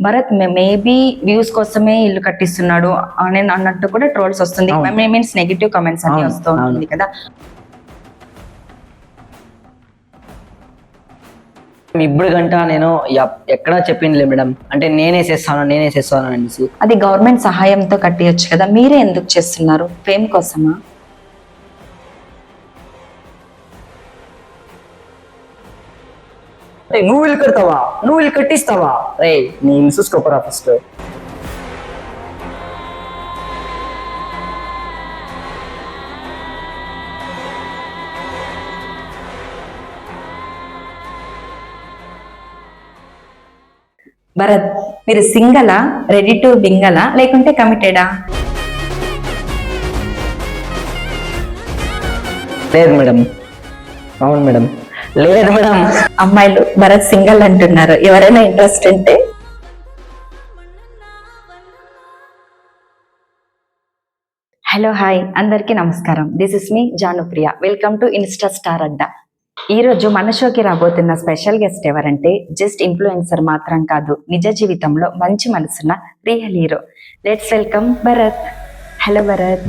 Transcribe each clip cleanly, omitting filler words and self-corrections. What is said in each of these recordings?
Bharat maybe views కోసమే ఇల్లు కట్టిస్తున్నాడు అని అన్నట్టు కూడా ట్రోల్స్ వస్తుంది, మీన్స్ నెగిటివ్ కామెంట్స్ అన్ని వస్తూ ఉంటుంది కదా. ఇప్పుడు గంట నేను ఎక్కడా చెప్పిందిలే మేడం, అంటే నేనేసేస్తాను అనేసి. అది గవర్నమెంట్ సహాయంతో కట్టియొచ్చు కదా, మీరే ఎందుకు చేస్తున్నారు? ఫేమ్ కోసమా? నువ్వు ఇల్లు కడతావా, నువ్వు ఇల్లు కట్టిస్తావా? రే నేను చూసుకోపరా ఫస్ట్. భరత్, మీరు సింగలా, రెడీ టు బింగలా, లేకుంటే కమిటెడా? లేదు మేడం. అవును మేడం, లేదు మేడం. అమ్మాయిలు భరత్ సింగల్ అంటున్నారు, ఎవరైనా ఇంట్రెస్ట్ ఉంటే. హలో హాయ్, అందరికీ నమస్కారం. This is me Janupriya. Welcome to Insta star Adda. ఈ రోజు మన షోకి రాబోతున్న స్పెషల్ గెస్ట్ ఎవరంటే జస్ట్ ఇన్ఫ్లుయెన్సర్ మాత్రం కాదు, నిజ జీవితంలో మంచి మనసున్న real hero. Let's welcome Bharat. Hello Bharat.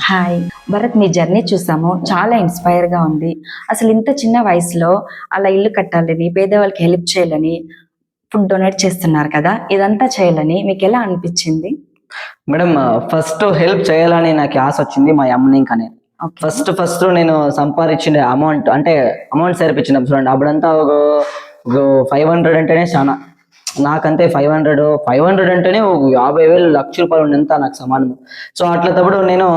Hi Bharat, మీ జర్నీ చూసాము, చాలా ఇన్స్పైర్ గా ఉంది. అసలు ఇంత చిన్న వయసులో అలా ఇల్లు కట్టాలని, పేదవాళ్ళకి హెల్ప్ చేయాలని, ఫుడ్ డొనేట్ చేస్తున్నారు కదా, ఇదంతా చేయాలని మీకు ఎలా అనిపించింది? మేడం, ఫస్ట్ హెల్ప్ చేయాలని నాకు ఆశ వచ్చింది మా అమ్మని. ఇంకా ఫస్ట్ నేను సంపాదించిన అమౌంట్ సరిపించిన చూడండి. అప్పుడంతా ఒక 500 అంటేనే చాలా, నాకంతే 500 అంటేనే ఒక 50,000 లక్ష రూపాయలు ఉండేంత నాకు సమానము. సో అట్లా తప్పుడు నేను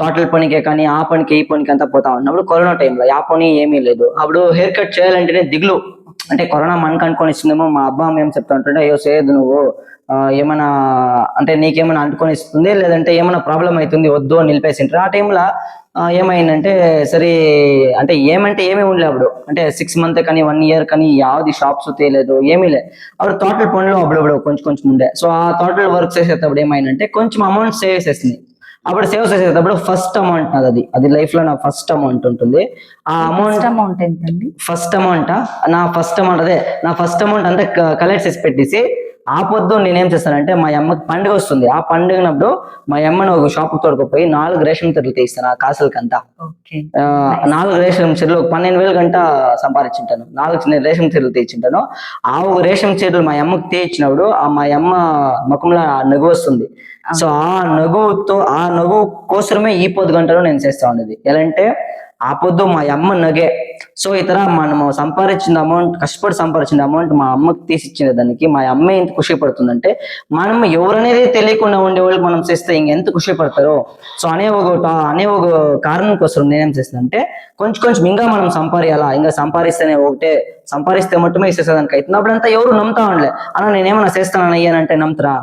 తోటల పనికే కానీ ఆ పనికి ఈ పనికి అంతా పోతా ఉన్నప్పుడు కరోనా టైంలో ఆ పని ఏమీ లేదు. అప్పుడు హెయిర్ కట్ చేయాలంటేనే దిగులు, అంటే కరోనా మనకు అనుకొని ఇస్తుందేమో. మా అబ్బా మేము చెప్తా ఉంటుంటే, అయ్యో చేయదు నువ్వు, ఏమైనా అంటే నీకేమైనా అంటుకొని ఇస్తుంది, లేదంటే ఏమైనా ప్రాబ్లం అవుతుంది, వద్దు అని నిలిపేసింటారు. ఆ టైంలో ఏమైందంటే సరే, అంటే ఏమీ ఉండలే అప్పుడు, అంటే 6 months కానీ 1 year కానీ యావది షాప్స్ తేలేదు, ఏమీ లేదు. అప్పుడు టోటల్ పనులు అప్పుడు కొంచెం ఉండే. సో ఆ టోటల్ వర్క్ చేసేటప్పుడు ఏమైందంటే కొంచెం అమౌంట్ సేవ్ చేసింది. అప్పుడు సేవ్ చేసేటప్పుడు ఫస్ట్ అమౌంట్ నాది, అది లైఫ్ లో నా ఫస్ట్ అమౌంట్ ఉంటుంది. ఆ అమౌంట్ ఎంతండి? ఫస్ట్ అమౌంట్ నా ఫస్ట్ అమౌంట్ అంతా కలెక్ట్ చేసి పెట్టేసి, ఆ పొద్దు నేనేం చేస్తానంటే, మా అమ్మకి పండుగ వస్తుంది, ఆ పండుగనప్పుడు మా అమ్మని ఒక షాప్ తోడుకుపోయి 4 రేషన్ చీరలు తీస్తాను. ఆ కాసులకంతా 4 రేషన్ చీరలు 12,000 గంట సంపాదించుంటాను. 4 రేషన్ చీరలు తీర్చుంటాను. ఆ ఒక రేషన్ చీరలు మా అమ్మకి తీయించినప్పుడు మా అమ్మ ముఖంలో నవ్వు వస్తుంది. సో ఆ నవ్వు కోసమే ఈ పొద్దు గంటలో నేను చేస్తా ఉండేది. ఎలా అంటే ఆ పొద్దు మా అమ్మ నగే. సో ఇతర మనము కష్టపడి సంపాదించిన అమౌంట్ మా అమ్మకి తీసిచ్చిన దానికి మా అమ్మ ఎంత ఖుషి పడుతుందంటే, మనం ఎవరనేది తెలియకుండా ఉండేవాళ్ళు మనం చేస్తే ఇంకెంత ఖుషి పడతారో. సో అనే ఒక కారణం కోసం నేనేం చేస్తానంటే, కొంచెం ఇంకా మనం సంపాదించాలా, ఇంకా సంపాదిస్తే మట్టుమే ఇచ్చేసేదానికి అవుతుంది. అప్పుడంతా ఎవరు నమ్ముతా ఉండలే, అలా నేనేమన్నా చేస్తానని అయ్యానంటే నమ్ముతారా?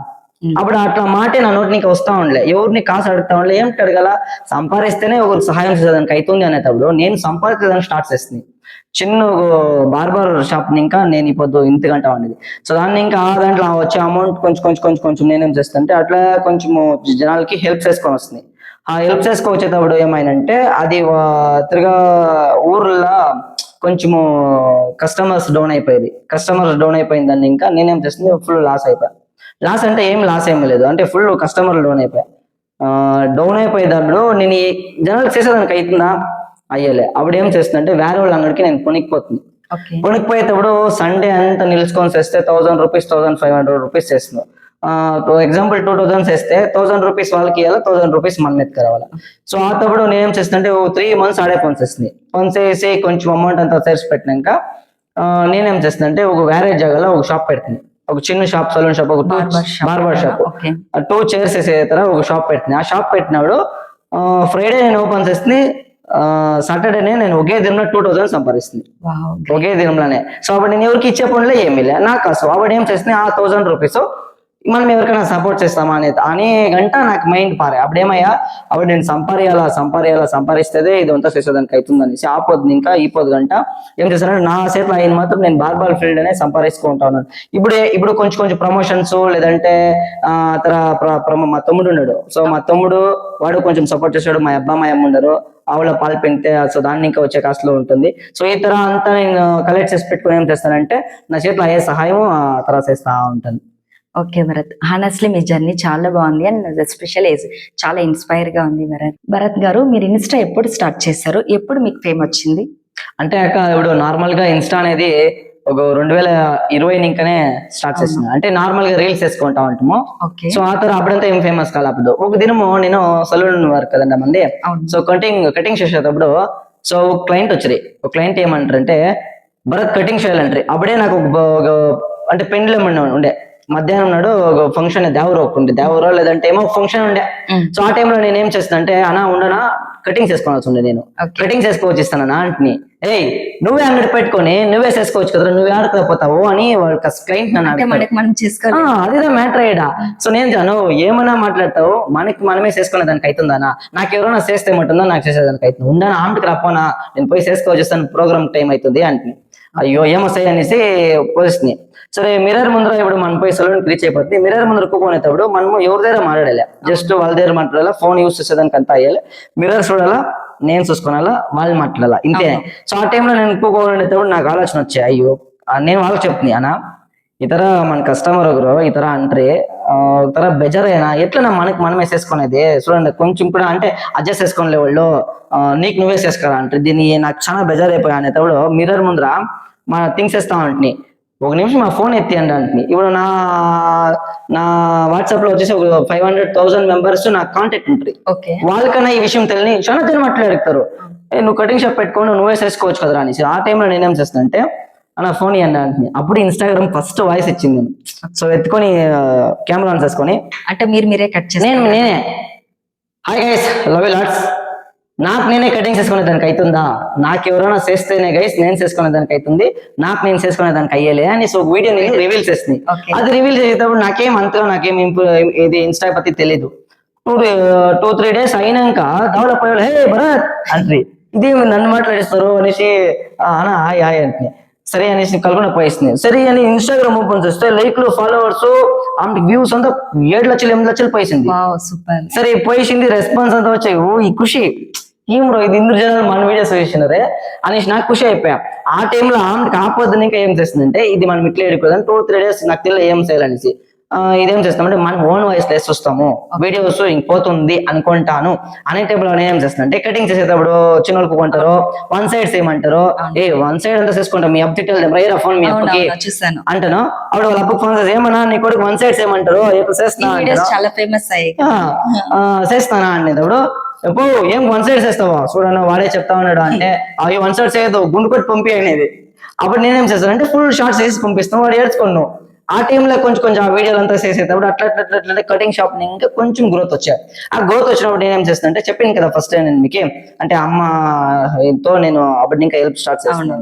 అప్పుడు అట్లా మాటే నా నోటి నీకు వస్తా ఉండలే, ఎవరిని కాసు అడుగుతా ఉండలే, ఏమిటి అడగల, సంపాదిస్తేనే ఒకరికి సహాయం చేసేదానికి అవుతుంది అనేటప్పుడు నేను సంపాదించేదాన్ని స్టార్ట్ చేస్తుంది. చిన్న బార్బర్ షాప్ ఇంకా నేను ఇప్పుడు ఇంత గంట ఉండేది. సో దాన్ని ఇంకా దాంట్లో వచ్చే అమౌంట్ కొంచెం నేనేం చేస్తానంటే, అట్లా కొంచెము జనాలకి హెల్ప్ చేసుకొని వస్తుంది. ఆ హెల్ప్ వచ్చేటప్పుడు ఏమైందంటే, అది తిరగా ఊర్లో కొంచెము కస్టమర్స్ డౌన్ అయిపోయింది. దాన్ని ఇంకా నేనేం చేస్తుంది, ఫుల్ లాస్ అంటే లాస్ ఏమీ లేదు, అంటే ఫుల్ కస్టమర్లు డౌన్ అయిపోయేటప్పుడు నేను జనాలు చేసేదానికి అవుతుందా, అయ్యలే. అప్పుడు ఏం చేస్తుందంటే, వేరే వాళ్ళ అంగడికి నేను కొనిపోయేటప్పుడు సండే అంతా నిలుచుకొని చేస్తే 1,000 రూపీస్ 1,500 రూపీస్ చేస్తున్నాను. ఎగ్జాంపుల్ 2,000 చేస్తే 1,000 రూపీస్ వాళ్ళకి ఇవ్వాలి, 1,000 రూపీస్ మనం ఎత్తుకురావాలి. సో ఆ తప్పుడు నేనేం చేస్తుంటే 3 months ఆడే పని చేస్తుంది. పని చేసి కొంచెం అమౌంట్ అంతా చేసి పెట్టినాక నేనేం చేస్తుందంటే, ఒక వేరే జాగాలో ఒక షాప్ పెడుతుంది, ఒక చిన్న షాప్, సలూన్ షాప్, ఒక బార్బర్ షాప్, 2 chairs వేసే ఒక షాప్ పెట్టింది. ఆ షాప్ పెట్టినప్పుడు ఫ్రైడే నేను ఓపెన్ చేస్తుంది, సాటర్డేనే నేను ఒకే దినంలో 2,000 సంపాదిస్తుంది, ఒకే దినంలోనే. సో అప్పుడు నేను ఎవరికి ఇచ్చే పనులే ఏమీ లే నాకు కాసు. అప్పుడు ఏం చేస్తుంది, ఆ 1,000 రూపీస్ మనం ఎవరికైనా సపోర్ట్ చేస్తామా అనే గంట నాకు మైండ్ పారే. అప్పుడు నేను సంపాదిస్తే ఇదంతా చేసేదానికి అవుతుంది అనేసి ఆ పొద్దు ఇంకా ఈ పొద్దు గంట ఏం చేస్తానంటే, నా చేతిలో అయిన మాత్రం నేను బార్బర్ ఫీల్డ్ అనే సంపాదించుకుంటా ఉన్నాను. ఇప్పుడు కొంచెం ప్రమోషన్స్, లేదంటే మా తమ్ముడు ఉన్నాడు. సో మా తమ్ముడు వాడు కొంచెం సపోర్ట్ చేశాడు, మా అమ్మ ఉండరు, ఆవుల పాలు పెంటే సో దాన్ని ఇంకా వచ్చే కాస్ట్ లో ఉంటుంది. సో ఈ తర అంతా నేను కలెక్ట్ చేసి పెట్టుకుని ఏం చేస్తానంటే, నా చేతిలో అయ్యే సహాయం ఆ తర్వాత చేస్తా ఉంటాను. ఓకే భరత్, హానెస్ట్లీ మీ జర్నీ చాలా బాగుంది అండ్ స్పెషల్ ఏజ్ చాలా ఇన్స్పైర్ గా ఉంది భరత్. భరత్ గారు, మీరు ఇన్స్టా ఎప్పుడు స్టార్ట్ చేశారు? ఎప్పుడు మీకు ఫేమ్ వచ్చింది? అంటే అక్క ఇప్పుడు నార్మల్ గా ఇన్స్టా అనేది ఒక 2020 ఇంకనే స్టార్ట్ చేసిన. అంటే నార్మల్ గా రీల్స్ వేసుకుంటా ఉంటాము. ఓకే. సో ఆ తర్వాత అప్పుడంతా ఏం ఫేమస్ కాదు. అప్పుడు ఒక దినము నేను సలూన్ వర్క్ కదండి మంది. అవును. సో కటింగ్ చేసేటప్పుడు సో క్లయింట్ వచ్చి ఒక క్లయింట్ ఏమంటారు అంటే భరత్ కటింగ్ చేయాలంటారు. అప్పుడే నాకు ఒక అంటే పెండ్లం ఉండే మధ్యాహ్నం నాడు ఒక ఫంక్షన్ దేవరో ఒకటి దేవరో లేదంటే ఏమో ఫంక్షన్ ఉండే. సో ఆ టైంలో నేను ఏం చేస్తాను అంటే అన్నా ఉండనా కటింగ్స్ వేసుకోవాల్సి ఉండే. నేను Okay. కటింగ్స్ వేసుకోవచ్చు ఇస్తాను ఆంటీని. ఏయ్ నువ్వే అంగడి పెట్టుకొని నువ్వే చేసుకోవచ్చు కదా, నువ్వే ఆడకపోతావు అని వాళ్ళ క్లయింట్ నన్ను అంటే అడుగుతారు. మనకి మనం చేసుకోవాలి. అదేదా మ్యాటర్ అయ్యడా. సో నేను జాను ఏమన్నా మాట్లాడతావు, మనమే చేసుకునే దానికి అవుతుందానా, నాకు ఎవరైనా చేస్తే ఏమంటుందా, నాకు చేసేదానికి అవుతుంది ఉండనా ఆంటికి రాపోనా, నేను పోయి చేసుకోవచ్చేస్తాను ప్రోగ్రామ్ టైం అవుతుంది అంటే అయ్యో ఏమొస్తాయి అనేసి పోస్తుంది. సరే మిర్రర్ ముందర ఇప్పుడు మనం పోయి సలూన్ రీచ్ అయిపోతుంది. మిర్రర్ ముందర కూకునేటప్పుడు మనము ఎవరి దగ్గర మాట్లాడాలి, జస్ట్ వాళ్ళ దగ్గర మాట్లాడాలా, ఫోన్ యూస్ చేసేదానికి అంతా అయ్యాలి, మిర్రర్ చూడాలా, నేను చూసుకోవాలా, వాళ్ళు మాట్లాడాలా ఇంతే. సో ఆ టైంలో నేను కూకునేటప్పుడు నాకు ఆలోచన వచ్చాయి. అయ్యో నేను వాళ్ళకి చెప్తుంది అన్నా ఈ ತರ మన కస్టమర్ ఒకరు ఈ ತರ అంటారే ఈ ತರ బెజరైనా ఎట్లా మనమే చేసుకునేది చూడండి కొంచెం కూడా అంటే అడ్జస్ట్ చేసుకోలే వాళ్ళు, నీకు నువ్వే చేసుకోరా అంటే దీన్ని నాకు చాలా బెజర్ అయిపోయా అనేటప్పుడు మిర్రర్ ముందర మన థింగ్స్ వేస్తా ఉంటుంది. ఒక నిమిషం మా ఫోన్ ఎత్తియండి అంటే ఇప్పుడు నా వాట్సాప్ లో వచ్చేసి ఒక 500,000 మెంబర్స్ నాకు కాంటాక్ట్ ఉంటుంది. ఓకే. వాళ్ళకన్నా ఈ విషయం తెలియని చాలా జనం మాట్లాడుతారు, నువ్వు కటింగ్ షాప్ పెట్టుకొని నువ్వే చేసుకోవచ్చు కదా అనేసి. ఆ టైంలో నేనేం చేస్తాను అంటే అలా ఫోన్ ఇవ్వండి అంటే అప్పుడు ఇన్స్టాగ్రామ్ ఫస్ట్ వాయిస్ ఇచ్చింది. సో ఎత్తుకొని కెమెరా ఆన్ చేసుకొని అంటే మీరే కట్ చేసి నేనే hi guys love you lots, నాకు నేనే కటింగ్ చేసుకునే దానికి అవుతుందా, నాకు ఎవరైనా చేస్తేనే గైస్ నేను చేసుకునే దానికి అవుతుంది, నాకు నేను చేసుకునే దానికి అయ్యేలే అని సో వీడియో నేను రివీల్ చేస్తుంది. Okay. అది రివీల్ చేసేటప్పుడు నాకేం ఇది ఇన్స్టా పத்தி తెలీదు. 2-3 డేస్ అయినాక డెవలప్ అయ్యాడు, హే భరత్ అంటే ఇది నన్ను మాట్లాడిస్తారు అనేసి అనా హాయ్ హాయ్ అంటే సరే అనేసి కల్పన పోయిస్తుంది. సరే అని ఇన్స్టాగ్రామ్ ఓపెన్ చేస్తే లైక్లు ఫాలోవర్స్ ఆమె వ్యూస్ అంతా 7 లక్షలు 8 లక్షలు పోయింది. Wow super. సరే పోయింది, రెస్పాన్స్ అంతా వచ్చాయి. ఈ ఖుషి ఏం బ్రో ఇది ఇందులో జనాలు మన వీడియోస్ వేసినారే అనేసి నాకు ఖుషి అయిపోయా. ఆ టైంలో ఆమెకి ఆపొద్దు ఇంకా ఏం చేస్తుందంటే ఇది మనం ఇట్లా ఎడుకోదాం 2-3 డేస్ నాకు తెలియదు ఏం చేయాలనేసి ఇదేం చేస్తామంటే మనం ఓన్ వాయిస్ వేసి వస్తాము వీడియోస్ ఇంకోతుంది అనుకుంటాను అనే టైంలో ఏం చేస్తుందంటే కటింగ్ చేసేటప్పుడు చిన్న వాళ్ళకు కొంటారు 1 సైడ్ చేయమంటారు. 1 సైడ్ అంతా చేసుకుంటాం మీ అప్డేట్ ఫోన్ మీ అప్పకి చూసాను అంటాను. అప్పుడు వాళ్ళ అప్పకి ఫోన్ చేసి ఏమన్నా నీ కొడుకు 1 సైడ్ చేయమంటారు ఎప్పుడు చేస్తున్నా చాలా ఫేమస్ అయ్యాయి చేస్తానా అనేటప్పుడు ఎప్పుడు ఏం 1 సైడ్ చేస్తావా చూడన్నా వాడే చెప్తా ఉన్నాడు అంటే అవి 1 సైడ్ చేయదు గుండు కొట్టి పంపి అనేది. అప్పుడు నేనేం చేస్తాను అంటే ఫుల్ షార్ట్స్ వేసి పంపిస్తాను, వాడు ఏడ్చుకున్నాను. ఆ టైంలో కొంచెం ఆ వీడియోలు అంతా చేసేటప్పుడు అట్లా కటింగ్ షాప్ ఇంకా కొంచెం గ్రోత్ వచ్చాయి. ఆ గ్రోత్ వచ్చినప్పుడు నేనేం చేస్తాను అంటే చెప్పింది కదా ఫస్ట్ నేను మీకు అంటే అమ్మతో నేను అప్పుడు ఇంకా హెల్ప్ స్టార్ట్ చేస్తాను.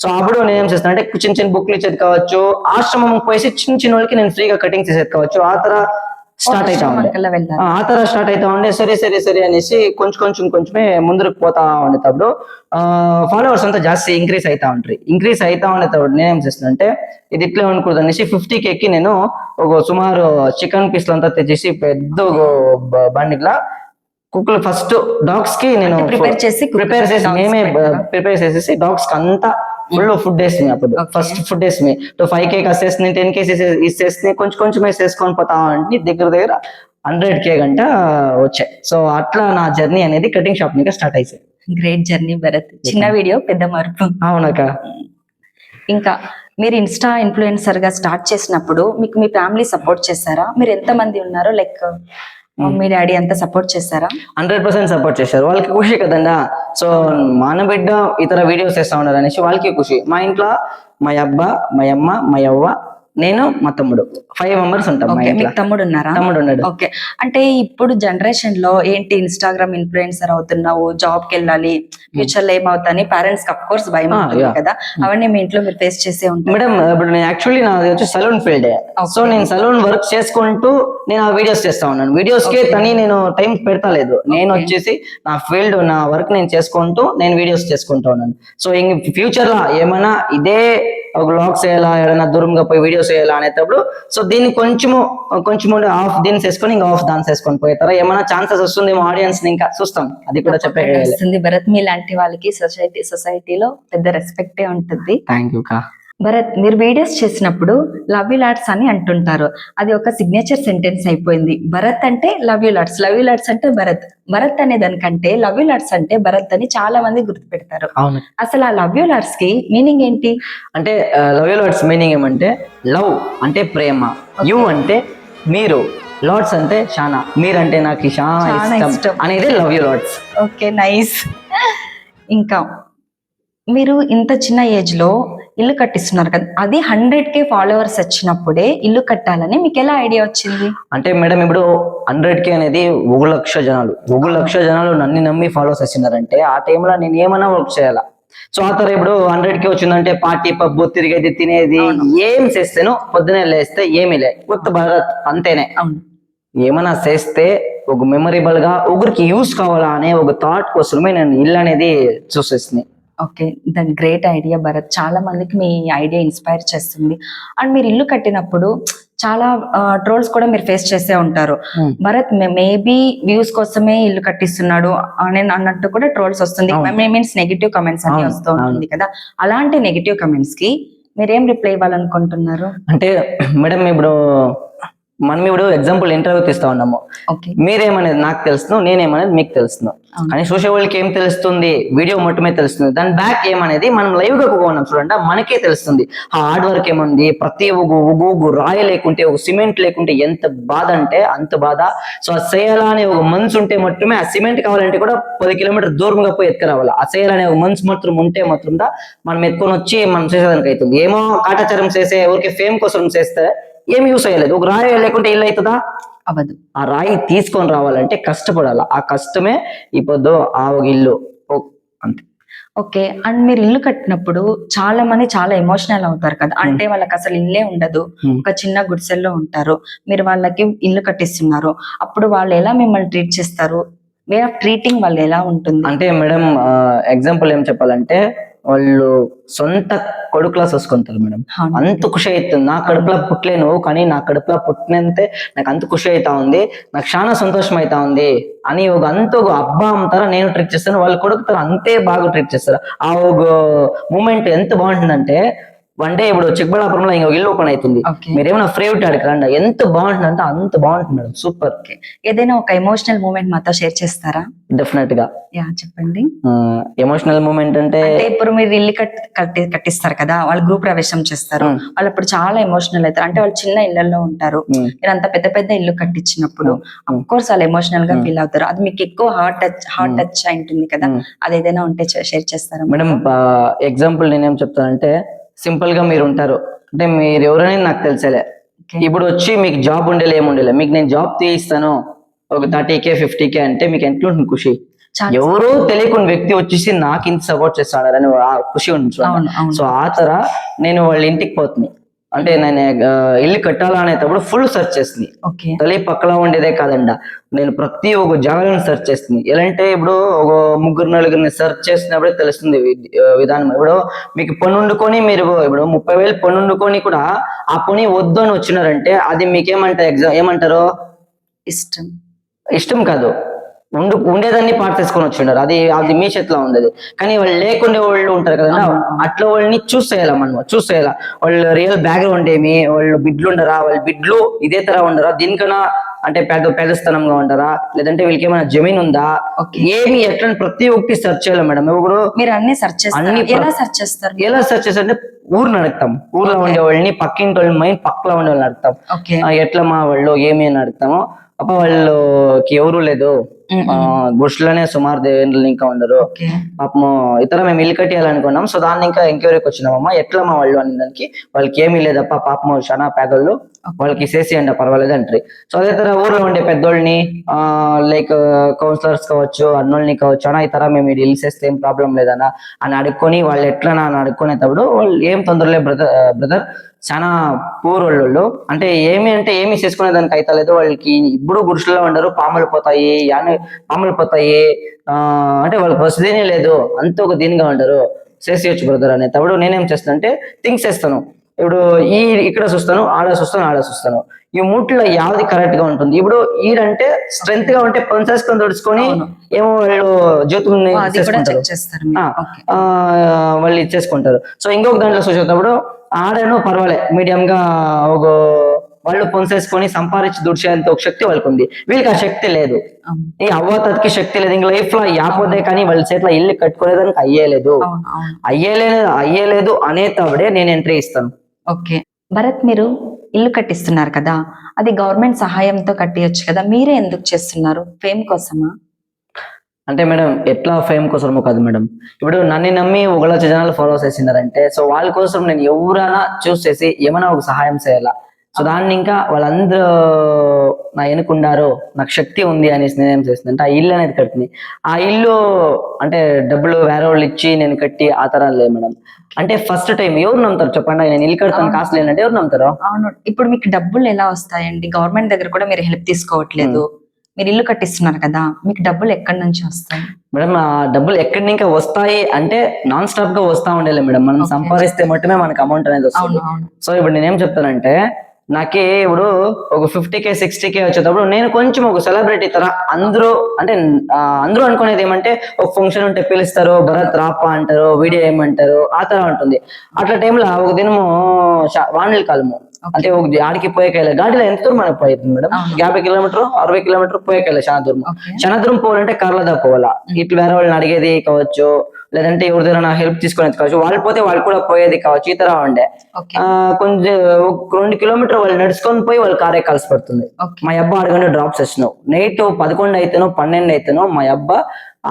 సో అప్పుడు నేనేం చేస్తాను అంటే చిన్న బుక్లు ఇచ్చేది కావచ్చు, ఆశ్రమం పోయేసి చిన్న వాళ్ళకి నేను ఫ్రీగా కటింగ్ చేసేది కావచ్చు. ఆ తర్వాత స్టార్ట్ అవుతా ఉండే సరే అనేసి కొంచెమే ముందుకు పోతా ఉండేటప్పుడు ఫాలోవర్స్ అంతా జాస్తి ఇంక్రీజ్ అవుతా ఉండేటప్పుడు నేనేం చేస్తున్నా అంటే ఇది ఇట్లే ఉండకూడదు అనేసి 50K నేను ఒక సుమారు చికెన్ పీస్లు అంతా తెచ్చేసి పెద్ద బండిలా కుక్కలు ఫస్ట్ డాగ్స్ కి నేను ప్రిపేర్ చేసి మేమే ప్రిపేర్ చేసేసి డాగ్స్ కి అంతా ఫుల్ ఫుడ్ వేస్తుంది. అప్పుడు ఫస్ట్ ఫుడ్ వేస్తుంది 5K వేసేస్తుంది 10K ఇచ్చేస్తుంది కొంచెం వేసేసుకొని పోతా అంటే దగ్గర 100K గంట వచ్చాయి. సో అట్లా నా జర్నీ అనేది కటింగ్ షాప్ ఇంకా స్టార్ట్ అయ్యింది. గ్రేట్ జర్నీ భరత్, చిన్న వీడియో పెద్ద మార్పు. అవునక్క. ఇంకా మీరు ఇన్స్టా ఇన్ఫ్లుయెన్సర్ గా స్టార్ట్ చేసినప్పుడు మీకు మీ ఫ్యామిలీ సపోర్ట్ చేశారా? మీరు ఎంత మంది ఉన్నారో లైక్ మమ్మీ డాడీ అంతా సపోర్ట్ చేశారా? 100% సపోర్ట్ చేశారు. వాళ్ళకి ఖుషి కదండా. సో మన బిడ్డ ఇతర వీడియోస్ చేస్తా ఉన్నారు అనేసి వాళ్ళకి ఖుషి. మా ఇంట్లో మా అబ్బా మా అమ్మ మా అవ్వ నేను మా తమ్ముడు 5 మెంబర్స్ ఉంటాం. మీకు తమ్ముడు ఉన్నారా? తమ్ముడు ఉన్నాడు. ఓకే. అంటే ఇప్పుడు జనరేషన్ లో ఏంటి ఇన్స్టాగ్రామ్ ఇన్ఫ్లుయెన్సర్ అవుతున్నావు, జాబ్ కి వెళ్ళాలి, ఫ్యూచర్ లో ఏమవుతాని పేరెంట్స్ కి అఫ్ కోర్స్ భయం ఉంటుంది కదా, అవన్నీ మీ ఇంట్లో మీరు ఫేస్ చేసే ఉంటారు. మేడం ఇప్పుడు నేను యాక్చువల్లీ నాది వచ్చి సలూన్ ఫీల్డ్. సో నేను సలూన్ వర్క్ చేసుకుంటూ నేను ఆ వీడియోస్ చేస్తా ఉన్నాను. వీడియోస్ కి తని నేను టైం పెడతా లేదు. నేను వచ్చేసి నా ఫీల్డ్ నా వర్క్ నేను చేసుకుంటూ నేను వీడియోస్ చేసుకుంటూ ఉన్నాను. సో ఇంక ఫ్యూచర్ లో ఏమైనా ఇదే వ్లాగ్స్ చేయాలా, ఏదైనా దూరంగా పోయి వీడియోస్ చేయాలా అనేటప్పుడు సో దీన్ని కొంచెం ఆఫ్ దీన్ని చేసుకొని ఇంకా ఆఫ్ దాన్ని చేసుకొని పోతారా ఏమైనా ఛాన్సెస్ వస్తుంది ఆడియన్స్ ఇంకా చూస్తాం. అది కూడా చెప్పేస్తుంది భరత్. మీ లాంటి వాళ్ళకి సొసైటీలో పెద్ద రెస్పెక్టే ఉంటుంది. థ్యాంక్ యూ కా. భరత్, మీరు వీడియోస్ చేసినప్పుడు లవ్ యూ లాట్స్ అని అంటుంటారు. అది ఒక సిగ్నేచర్ సెంటెన్స్ అయిపోయింది. భరత్ అంటే love you lots, love you lots అంటే భరత్. భరత్ అనే దానికంటే లవ్ యూ లాట్స్ అంటే భరత్ అని చాలా మంది గుర్తుపెడతారు. అవును. అసలు ఆ లవ్ యూ లాట్స్ కి మీనింగ్ ఏంటి? అంటే లవ్ యూ లాట్స్ మీనింగ్ ఏమంటే లవ్ అంటే ప్రేమ, యు అంటే మీరు, లాట్స్ అంటే చాలా, మీరంటే నాకు చాలా చాలా ఇష్టం ఇష్టం. అనేది love you lots. Okay, nice. ఇంకా మీరు ఇంత చిన్న ఏజ్ లో ఇల్లు కట్టిస్తున్నారు కదా, అది 100K ఫాలోవర్స్ వచ్చినప్పుడే ఇల్లు కట్టాలని మీకు ఎలా ఐడియా వచ్చింది? అంటే మేడం ఇప్పుడు 100K అనేది 1,00,000 జనాలు, 1,00,000 జనాలు నన్ను నమ్మి ఫాలోవర్స్ వచ్చినారంటే ఆ టైంలో నేను ఏమైనా వర్క్ చేయాలా. సో ఆ తర్వాత ఇప్పుడు 100K వచ్చిందంటే పార్టీ పబ్బు తిరిగేది తినేది అవును. ఏం చేస్తేనో పొద్దునే లేస్తే ఏమీ లే కొత్త భారత్ అంతేనే. అవును. ఏమైనా చేస్తే ఒక మెమరబుల్ గా ఒకరికి యూస్ కావాలా అనే ఒక థాట్ కోసమే నేను ఇల్లు అనేది చూసేస్తుంది. ఓకే, దాని గ్రేట్ ఐడియా భరత్. చాలా మందికి మీ ఐడియా ఇన్స్పైర్ చేస్తుంది. అండ్ మీరు ఇల్లు కట్టినప్పుడు చాలా ట్రోల్స్ కూడా మీరు ఫేస్ చేసే ఉంటారు. భరత్ మేబీ వ్యూస్ కోసమే ఇల్లు కట్టిస్తున్నాడు అని అన్నట్టు కూడా ట్రోల్స్ వస్తుంది. మీన్స్ నెగిటివ్ కమెంట్స్ అన్ని వస్తూ ఉంటుంది కదా. అలాంటి నెగిటివ్ కమెంట్స్ కి మీరేం రిప్లై ఇవ్వాలనుకుంటున్నారు? అంటే మేడం ఇప్పుడు మనం ఇప్పుడు ఎగ్జాంపుల్ ఇంటర్వ్యూ తీస్తా ఉన్నాము, ఓకే, మీరేమనేది నాకు తెలుసు, నేనేమనేది మీకు తెలుసు. కానీ చూసే వాళ్ళకి ఏం తెలుస్తుంది, వీడియో మొత్తమే తెలుస్తుంది. దాని బ్యాక్ ఏమనేది మనం లైవ్ గా పోన్నాం చూడండి, మనకే తెలుస్తుంది. ఆ హార్డ్ వర్క్ ఏముంది, ప్రతి ఒక రాయి లేకుంటే ఒక సిమెంట్ లేకుంటే ఎంత బాధ అంటే అంత బాధ. సో ఆ చేయాలనే ఒక మనసు ఉంటే మట్టుమే, ఆ సిమెంట్ కావాలంటే కూడా 10 కిలోమీటర్ దూరంగా పోయి ఎత్తుకురావాలి. ఆ చేయాలనే ఒక మనసు మాత్రం ఉంటే మాత్రం మనం ఎత్తుకొని వచ్చి మనం చేసేదానికి అవుతుంది. ఏమో కాటాచారం చేసే ఊరికి ఫేమ్ కోసం చేస్తే ఏం యూస్ అయ్యలేదు. ఒక రాయి లేకుంటే ఇల్లు అవుతుందా? అవ్వదు. ఆ రాయి తీసుకొని రావాలంటే కష్టపడాలి. ఆ కష్టమే ఇప్పుడు ఆ ఒక ఇల్లు అంతే. ఓకే, అండ్ మీరు ఇల్లు కట్టినప్పుడు చాలా మంది చాలా ఎమోషనల్ అవుతారు కదా. అంటే వాళ్ళకి అసలు ఇల్లే ఉండదు, ఒక చిన్న గుడిసెల్లో ఉంటారు. మీరు వాళ్ళకి ఇల్లు కట్టిస్తున్నారు, అప్పుడు వాళ్ళు ఎలా మిమ్మల్ని ట్రీట్ చేస్తారు? వే ఆఫ్ ట్రీటింగ్ వాళ్ళు ఎలా ఉంటుంది? అంటే మేడం ఎగ్జాంపుల్ ఏం చెప్పాలంటే వాళ్ళు సొంత కొడుకులా చూసుకుంటారు మేడం. అంత ఖుషి అవుతుంది. నా కడుపులో పుట్టలేను కానీ నా కడుపులో పుట్టినంతే నాకు అంత ఖుషి అవుతా ఉంది, నాకు చాలా సంతోషం అవుతా ఉంది అని ఒక అంత ఒక అబ్బా అంటారా నేను ట్రీట్ చేస్తాను, వాళ్ళు కొడుకుతారు అంతే బాగా ట్రీట్ చేస్తారు. ఆ ఒక మూమెంట్ ఎంత బాగుంటుందంటే వన్ డే ఇప్పుడు చిక్కబళ్ళాపురంలో ఇంకో ఇల్లు ఓపెన్ అవుతుంది, మీరేమైనా ఫేవరెట్ ఆడికి రండి, ఎంత బాగుంటుంది అంటే అంత బాగుంటుంది మేడం, సూపర్. ఏదైనా ఒక ఎమోషనల్ మూమెంట్ మాతో షేర్ చేస్తారా? డెఫినెట్ గా. యా, చెప్పండి. ఎమోషనల్ మూమెంట్ అంటే ఇప్పుడు మీరు ఇల్లు కట్టిస్తారు కదా, వాళ్ళు గ్రూప్ ప్రవేశం చేస్తారు, వాళ్ళు అప్పుడు చాలా ఎమోషనల్ అవుతారు. అంటే వాళ్ళు చిన్న ఇళ్లలో ఉంటారు, మీరు అంత పెద్ద పెద్ద ఇల్లు కట్టించినప్పుడు అఫ్ కోర్స్ వాళ్ళు ఎమోషనల్ గా ఫీల్ అవుతారు. అది మీకు ఎక్కువ హార్ట్ టచ్ అయి ఉంటుంది కదా, అది ఏదైనా ఉంటే షేర్ చేస్తారా మేడం? ఎగ్జాంపుల్ నేనేం చెప్తానంటే సింపుల్ గా మీరు ఉంటారు అంటే మీరు ఎవరైనా నాకు తెలిసేలే, ఇప్పుడు వచ్చి మీకు జాబ్ ఉండేలే ఏముండేలే, మీకు నేను జాబ్ తీయిస్తాను ఒక 30K 50K అంటే మీకు ఎంత ఉంటుంది ఖుషి. ఎవరో తెలియకుండా వ్యక్తి వచ్చేసి నాకు ఇంత సపోర్ట్ చేస్తాడని ఆ ఖుషి ఉంటుంది. సో ఆ తర నేను వాళ్ళ ఇంటికి పోతుంది అంటే నేను ఇల్లు కట్టాలనేటప్పుడు ఫుల్ సెర్చ్ చేస్తుంది. తల్లి పక్కన ఉండేదే కాదండ, నేను ప్రతి ఒక్క జాగాలను సెర్చ్ చేస్తుంది. ఎలా అంటే ఇప్పుడు ఒక 3-4 సెర్చ్ చేసినప్పుడే తెలుస్తుంది విధానం. ఇప్పుడు మీకు పని వండుకొని మీరు ఇప్పుడు 30,000 పని వండుకొని కూడా ఆ పని వద్దు అని వచ్చినారంటే అది మీకేమంటారు? ఏమంటారు? ఇష్టం కాదు, ఉండేదాన్ని పాటు తీసుకొని వచ్చిండారు, అది మీ చేతిలో ఉండేది. కానీ వాళ్ళు లేకుండే వాళ్ళు ఉంటారు కదా, అట్లా వాళ్ళని చూస్ చేయాలా మనం, చూస్ చేయాలా వాళ్ళు రియల్ బ్యాక్గ్రౌండ్ ఏమి, వాళ్ళు బిడ్లు ఉండరా, వాళ్ళ బిడ్లు ఇదే తర ఉండరా, దీనికన్నా అంటే పేదస్థానంగా ఉంటారా, లేదంటే వీళ్ళకి ఏమైనా జమీన్ ఉందా, ఏమి ఎట్లా ప్రతి ఒక్కటి సెర్చ్ చేయాలి మేడం. ఇప్పుడు మీరు అన్ని సెర్చ్ చేస్తారు. ఎలా సెర్చ్ చేస్తారంటే ఊరిని అడుగుతాం, ఊర్లో ఉండే వాళ్ళని, పక్కింటి వాళ్ళని, మైండ్ పక్కలో ఉండే వాళ్ళని అడుగుతాం, ఎట్లా మా వాళ్ళు ఏమి అని అడుగుతాము. అప్ప వాళ్ళకి ఎవరు లేదు, గుడ్స్లోనే సుమారు దేవుళ్ళు ఇంకా ఉండరు, పాపము ఇతర మేము ఇల్లు కట్టేయాలనుకున్నాం. సో దాన్ని ఇంకా ఎంక్వైరీకి వచ్చినామమ్మా, ఎట్లా మా వాళ్ళు అని దానికి వాళ్ళకి ఏమీ లేదప్ప, పాపము చాలా పేదోళ్ళు, వాళ్ళకి చేసేయండి పర్వాలేదు అంటారు. సో అదే తర ఊర్లో ఉండే పెద్దోళ్ళని లైక్ కౌన్సిలర్స్ కావచ్చు, అన్నోళ్ళని కావచ్చు, అన్న ఈ తర మేము ఇది ఇల్లు చేస్తే ఏం ప్రాబ్లం లేదన్నా అని అడుక్కొని వాళ్ళు ఎట్లా అని అడుక్కునేటప్పుడు వాళ్ళు ఏం తొందరలే బ్రదర్ చాలా పూర్ వాళ్ళు అంటే ఏమి చేసుకునే దానికి అయితే లేదు, వాళ్ళకి ఇప్పుడు గుడిసెలో ఉండరు, పాములు పోతాయి అంటే వాళ్ళకి వసతినే లేదు, అంత ఒక దీనిగా ఉండరు, చేసేయచ్చు బ్రదర్ అనేటప్పుడు నేనేం చేస్తాను అంటే థింక్స్ చేస్తాను. ఇప్పుడు ఇక్కడ చూస్తాను, ఆడ చూస్తాను, ఈ మూట్లో యావది కరెక్ట్ గా ఉంటుంది. ఇప్పుడు ఈడంటే స్ట్రెంత్ గా ఉంటే పని చేసుకొని తడుచుకొని ఏమో వాళ్ళు జ్యోతుల్ని వాళ్ళు ఇచ్చేసుకుంటారు. సో ఇంకొక దాంట్లో చూసేటప్పుడు ఆడను పర్వాలే మీడియం గా ఒక వాళ్ళు పొంసేసుకొని సంపాదించి దుడిచేంత ఒక శక్తి వాళ్ళకు ఉంది. వీళ్ళకి ఆ శక్తి లేదు. అవును ఈ అవ్వతకి శక్తి లేదు. ఇంక లైఫ్ లో యాపోతే కానీ వాళ్ళ చేతిలో ఇల్లు కట్టుకునేదానికి అయ్యేలేదు. అవును అవును. అయ్యేలేదు అనేటప్పుడే నేను ఎంట్రీ ఇస్తాను. ఓకే. భరత్, మీరు ఇల్లు కట్టిస్తున్నారు కదా, అది గవర్నమెంట్ సహాయంతో కట్టియొచ్చు కదా, మీరే ఎందుకు చేస్తున్నారు? ఫేమ్ కోసమా? అంటే మేడం ఎట్లా ఫేమ్ కోసమో కాదు మేడం. ఇప్పుడు నన్ను నమ్మి ఒక లక్ష జనాలు ఫాలో చేసినారంటే సో వాళ్ళ కోసం నేను ఎవరైనా చూస్ చేసి ఏమైనా ఒక సహాయం చేయాలా. సో దాన్ని ఇంకా వాళ్ళందరూ నా ఎన్నుకున్నారు, నాకు శక్తి ఉంది అనేసి నేను ఏం చేస్తుంది అంటే ఆ ఇల్లు అనేది కట్టింది. ఆ ఇల్లు అంటే డబ్బులు వేరే వాళ్ళు ఇచ్చి నేను కట్టి ఆ తరాలు లేదు మేడం. అంటే ఫస్ట్ టైం ఎవరు నమ్ముతారు చెప్పండి, నేను ఇల్లు కడతాను కాస్ట్ లేనంటే ఎవరు నమ్ముతారు? అవును. ఇప్పుడు మీకు డబ్బులు ఎలా వస్తాయండి? గవర్నమెంట్ దగ్గర కూడా మీరు హెల్ప్ తీసుకోవట్లేదు. మీరు ఇల్లు కట్టిస్తున్నారు కదా, మీకు డబ్బులు ఎక్కడి నుంచి వస్తాయి? మేడం ఆ డబ్బులు ఎక్కడి నుంచి వస్తాయి అంటే నాన్ స్టాప్ గా వస్తా ఉండేలే మేడం. మనం Okay. సంపాదిస్తే మట్టుమే మనకు అమౌంట్ అనేది వస్తుంది. అవును అవును. సో ఇప్పుడు నేనేం చెప్తానంటే నాకి ఇప్పుడు ఒక 50K 60K వచ్చేటప్పుడు నేను కొంచెం ఒక సెలబ్రిటీ తర అందరూ అంటే అందరూ అనుకునేది ఏమంటే ఒక ఫంక్షన్ ఉంటే పిలుస్తారు, భరత్ రాప అంటారు, వీడియో ఏమంటారు, ఆ తర ఉంటుంది. అట్లా టైంలో ఒక దినము వానల కాలము అంటే ఒక ఆడికి పోయేకెళ్ళే గాడిలో ఎంత దూరం మనకు పోయింది మేడం? 50 కిలోమీటర్ 60 కిలోమీటర్ పోయేకెళ్ళే చాలా దూరం. Okay. చాలా దూరం పోవాలంటే కార్లో దా పోవాలా. ఇట్లా వేరే వాళ్ళని అడిగేది కావచ్చు, లేదంటే ఎవరి దగ్గర హెల్ప్ తీసుకునేది కావచ్చు, వాళ్ళు పోతే వాళ్ళు కూడా పోయేది కావచ్చు, ఈ తర ఉండే. ఓకే. కొంచెం ఒక 2 కిలోమీటర్ వాళ్ళు నడుచుకొని పోయి వాళ్ళు కారే కాల్సి పడుతుంది. ఓకే. మా అబ్బా 6 గంటలు డ్రాప్ చేసినావు, నైట్ 11 అయితేనో 12 అయితేనో మా అబ్బా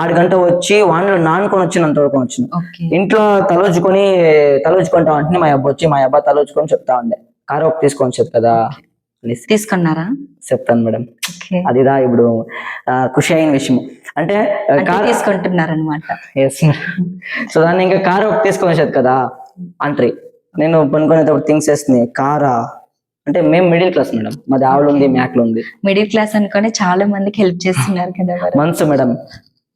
6 గంట వచ్చి వానలు నానుకొని వచ్చి నన్ను తోడుకొని వచ్చిన ఓకే. ఇంట్లో తలోచుకుంటా అంటే మా అబ్బా వచ్చి మా అబ్బా తలోచుకొని చెప్తా ఉండే కారు ఒక తీసుకొని చెప్పు కదా అనేసి. తీసుకున్నారా? చెప్తాను మేడం. ఓకే. అదిదా ఇప్పుడు ఖుషి అయిన విషయం అంటే అంటే కారు తీసుకుంటున్నారనమాట. సో దాన్ని ఇంకా కారు ఒక తీసుకొని వచ్చేది కదా అంట్రీ. నేను పనుకునేటప్పుడు థింగ్స్ చేస్తుంది కారా అంటే మేము మిడిల్ క్లాస్ మేడం, మాది ఆవులు ఉంది మేకలు ఉంది. మిడిల్ క్లాస్ అనుకొని చాలా మందికి హెల్ప్ చేస్తున్నారు కదా భరత్. మనసు మేడం,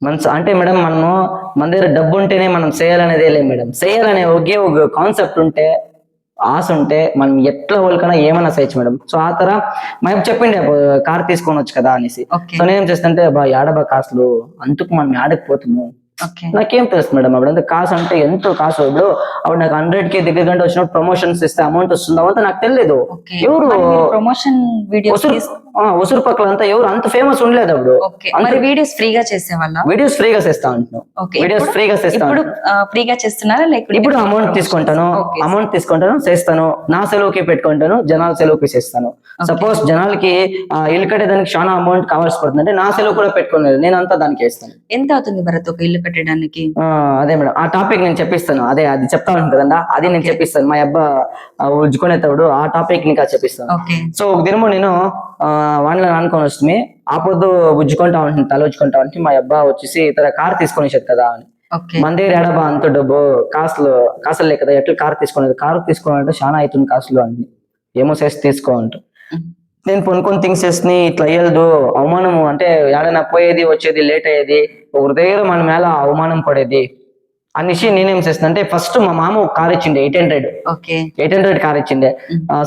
మనసు అంటే మేడం మనము మన దగ్గర డబ్బు ఉంటేనే మనం చేయాలనేదే లేదు మేడం. చేయాలనే ఒకే ఒక కాన్సెప్ట్ ఉంటే, ఆశ ఉంటే మనం ఎట్లా వాళ్ళకన్నా ఏమైనా చేయొచ్చు మేడం. సో ఆ తర మేము చెప్పిండే కార్ తీసుకొని వచ్చు కదా అనేసి. ఓకే. సో నేనేం చేస్తానంటే బా ఏడబా కాసులు అందుకు మనం ఆడకపోతాము. ఓకే. నాకేం తెలుసు మేడం అప్పుడు కాసు అంటే ఎంతో కాసు. ఇప్పుడు అప్పుడు నాకు 100K దగ్గర గంట వచ్చినప్పుడు ప్రమోషన్స్ ఇస్తే అమౌంట్ వస్తుంది అవంతా నాకు తెలియదు. ఓకే. ఎవరు మరి మీరు ప్రమోషన్ వీడియోస్ ఉసురు పక్కల అంతా ఎవరు అంత ఫేమస్ ఉండలేదు అప్పుడు. ఓకే. మరి వీడియోస్ ఫ్రీగా చేసేవాళ్ళ? వీడియోస్ ఫ్రీగా చేస్తా ఉంటున్నాను. ఓకే. వీడియోస్ ఫ్రీగా చేస్తా ఇప్పుడు ఉంటున్నాను. ఫ్రీగా చేస్తున్నారా లేకపోతే ఇప్పుడు అమౌంట్ తీసుకుంటాను చేస్తాను, నా సెలవుకి పెట్టుకుంటాను, జనాల సెలవుకి చేస్తాను. సపోజ్ జనాలకి ఇల్లు కట్టేదానికి చాలా అమౌంట్ కావాల్సి పడుతుంది అంటే నా సెలవు కూడా పెట్టుకోలేదు, నేను అంతా దానికి వేస్తాను. ఎంత అవుతుంది భరత్ ఒక ఇల్లు కట్టడానికి? అదే మేడం ఆ టాపిక్ నేను చెప్పిస్తాను. అది చెప్తా ఉంటాను కదండా, అది నేను చెప్పిస్తాను. మా అబ్బా ఉజ్జుకునేటప్పుడు ఆ టాపిక్ ఇంకా చెప్పిస్తాను. ఓకే. సో ఒక దినము నేను వాన్లో అనుకొని వస్తుంది, ఆ పొద్దు ఉజ్జుకుంటా ఉంటుంది, తల ఉజ్జుకుంటా ఉంటుంది. మా అబ్బా వచ్చేసి ఇతర కార్ తీసుకొని వచ్చేది కదా అని. ఓకే. మన దగ్గర ఏడబా అంత డబ్బు కాసులు లే కదా, ఎట్లా కారు తీసుకునేది, కారు తీసుకోవాలంటే చాలా అవుతుంది కాసులు అని. ఏమో చేసి తీసుకోవాలంట. నేను కొన్ని థింగ్స్ చేసి ఇట్లా అయ్యేది అవమానము అంటే ఏడైనా పోయేది వచ్చేది లేట్ అయ్యేది, ఒకరి దగ్గర మన మేళ అవమానం పడేది అనేసి నేనేం చేస్తున్నా అంటే ఫస్ట్ మా మామ ఒక కార్ ఇచ్చిండే 800. ఓకే. 800 కార్ ఇచ్చిండే.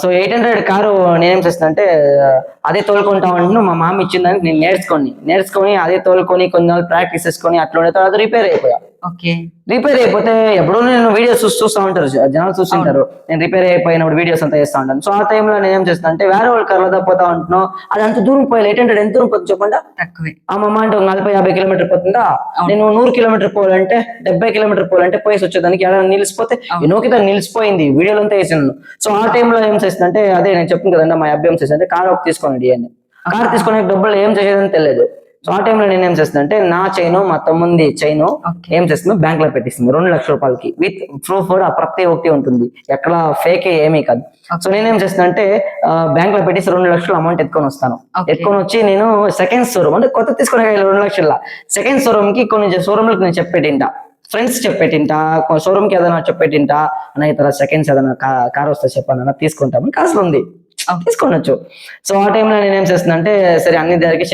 సో 800 కారు నేనేం చేస్తున్నా అంటే అదే తోలుకుంటా ఉంటున్నాను. మా మామ ఇచ్చిందని నేను నేర్చుకొని అదే తోలుకొని కొన్ని రోజులు ప్రాక్టీస్ చేసుకొని అట్లా తర్వాత రిపేర్ అయిపోయా. ఓకే. రిపేర్ అయిపోతే ఎప్పుడో నేను వీడియోస్ చూస్తూ ఉంటారు, జనాలు చూస్తుంటారు, నేను రిపేర్ అయిపోయినప్పుడు వీడియోస్ అంతా చేస్తా ఉంటాను. సో ఆ టైంలో నేను ఏం చేస్తాను అంటే వేరే వాళ్ళు కర్రదా పోతా ఉంటున్నాను, అది అంత దూరం పోయాలి. 800 ఎంత దూరం పోతుంది చెప్పండి? తక్కువే. ఆ మమ్మ అంటే 40-50 కిలోమీటర్ పోతుందా, నేను 100 కిలోమీటర్ పోవాలంటే 70 కిలోమీటర్ పోవాలంటే పోయేసి వచ్చేదానికి ఏదైనా నిలిచిపోతే ఎన్నోకిదా నిలిచిపోయింది, వీడియోలు అంతా వేసాను. సో ఆ టైంలో ఏం చేస్తుందంటే అదే నేను చెప్పింది కదండి, మా అబ్బాయి ఏం చేస్తుంటే కార్ ఒక తీసుకోండి అని. కార్ తీసుకునే డబ్బులు ఏం చేసేదని తెలియదు. సో ఆ టైంలో నేను ఏం చేస్తున్నా నా చైను మా తమ్ముంది చైను ఏం చేస్తుంది బ్యాంక్ లో పెట్టిస్తుంది 2 లక్షల రూపాయలకి విత్ ప్రూఫ్ కూడా ప్రతి ఒక్కటి ఉంటుంది, ఎక్కడ ఫేక్ ఏమీ కాదు. సో నేనేం చేస్తున్నా అంటే బ్యాంక్ లో పెట్టేసి 2 లక్షలు అమౌంట్ ఎత్తుకొని వస్తాను. ఎత్తుకొని వచ్చి నేను సెకండ్ షోరూమ్ అంటే కొత్త తీసుకునే 2 లక్షల సెకండ్ షోరూమ్ కి కొన్ని షోరూమ్లకు నేను చెప్పేటింటా, ఫ్రెండ్స్ చెప్పేటింటా, షోరూమ్ కి ఏదైనా చెప్పేటింటా అన్న ఇతర సెకండ్స్ ఏదైనా కార్ వస్తే చెప్పానన్నా తీసుకుంటామని కాసులు ఉంది తీసుకోవచ్చు. సో ఆ టైంలో నేను ఏం చేస్తున్నా అంటే సరే అన్ని దగ్గరికి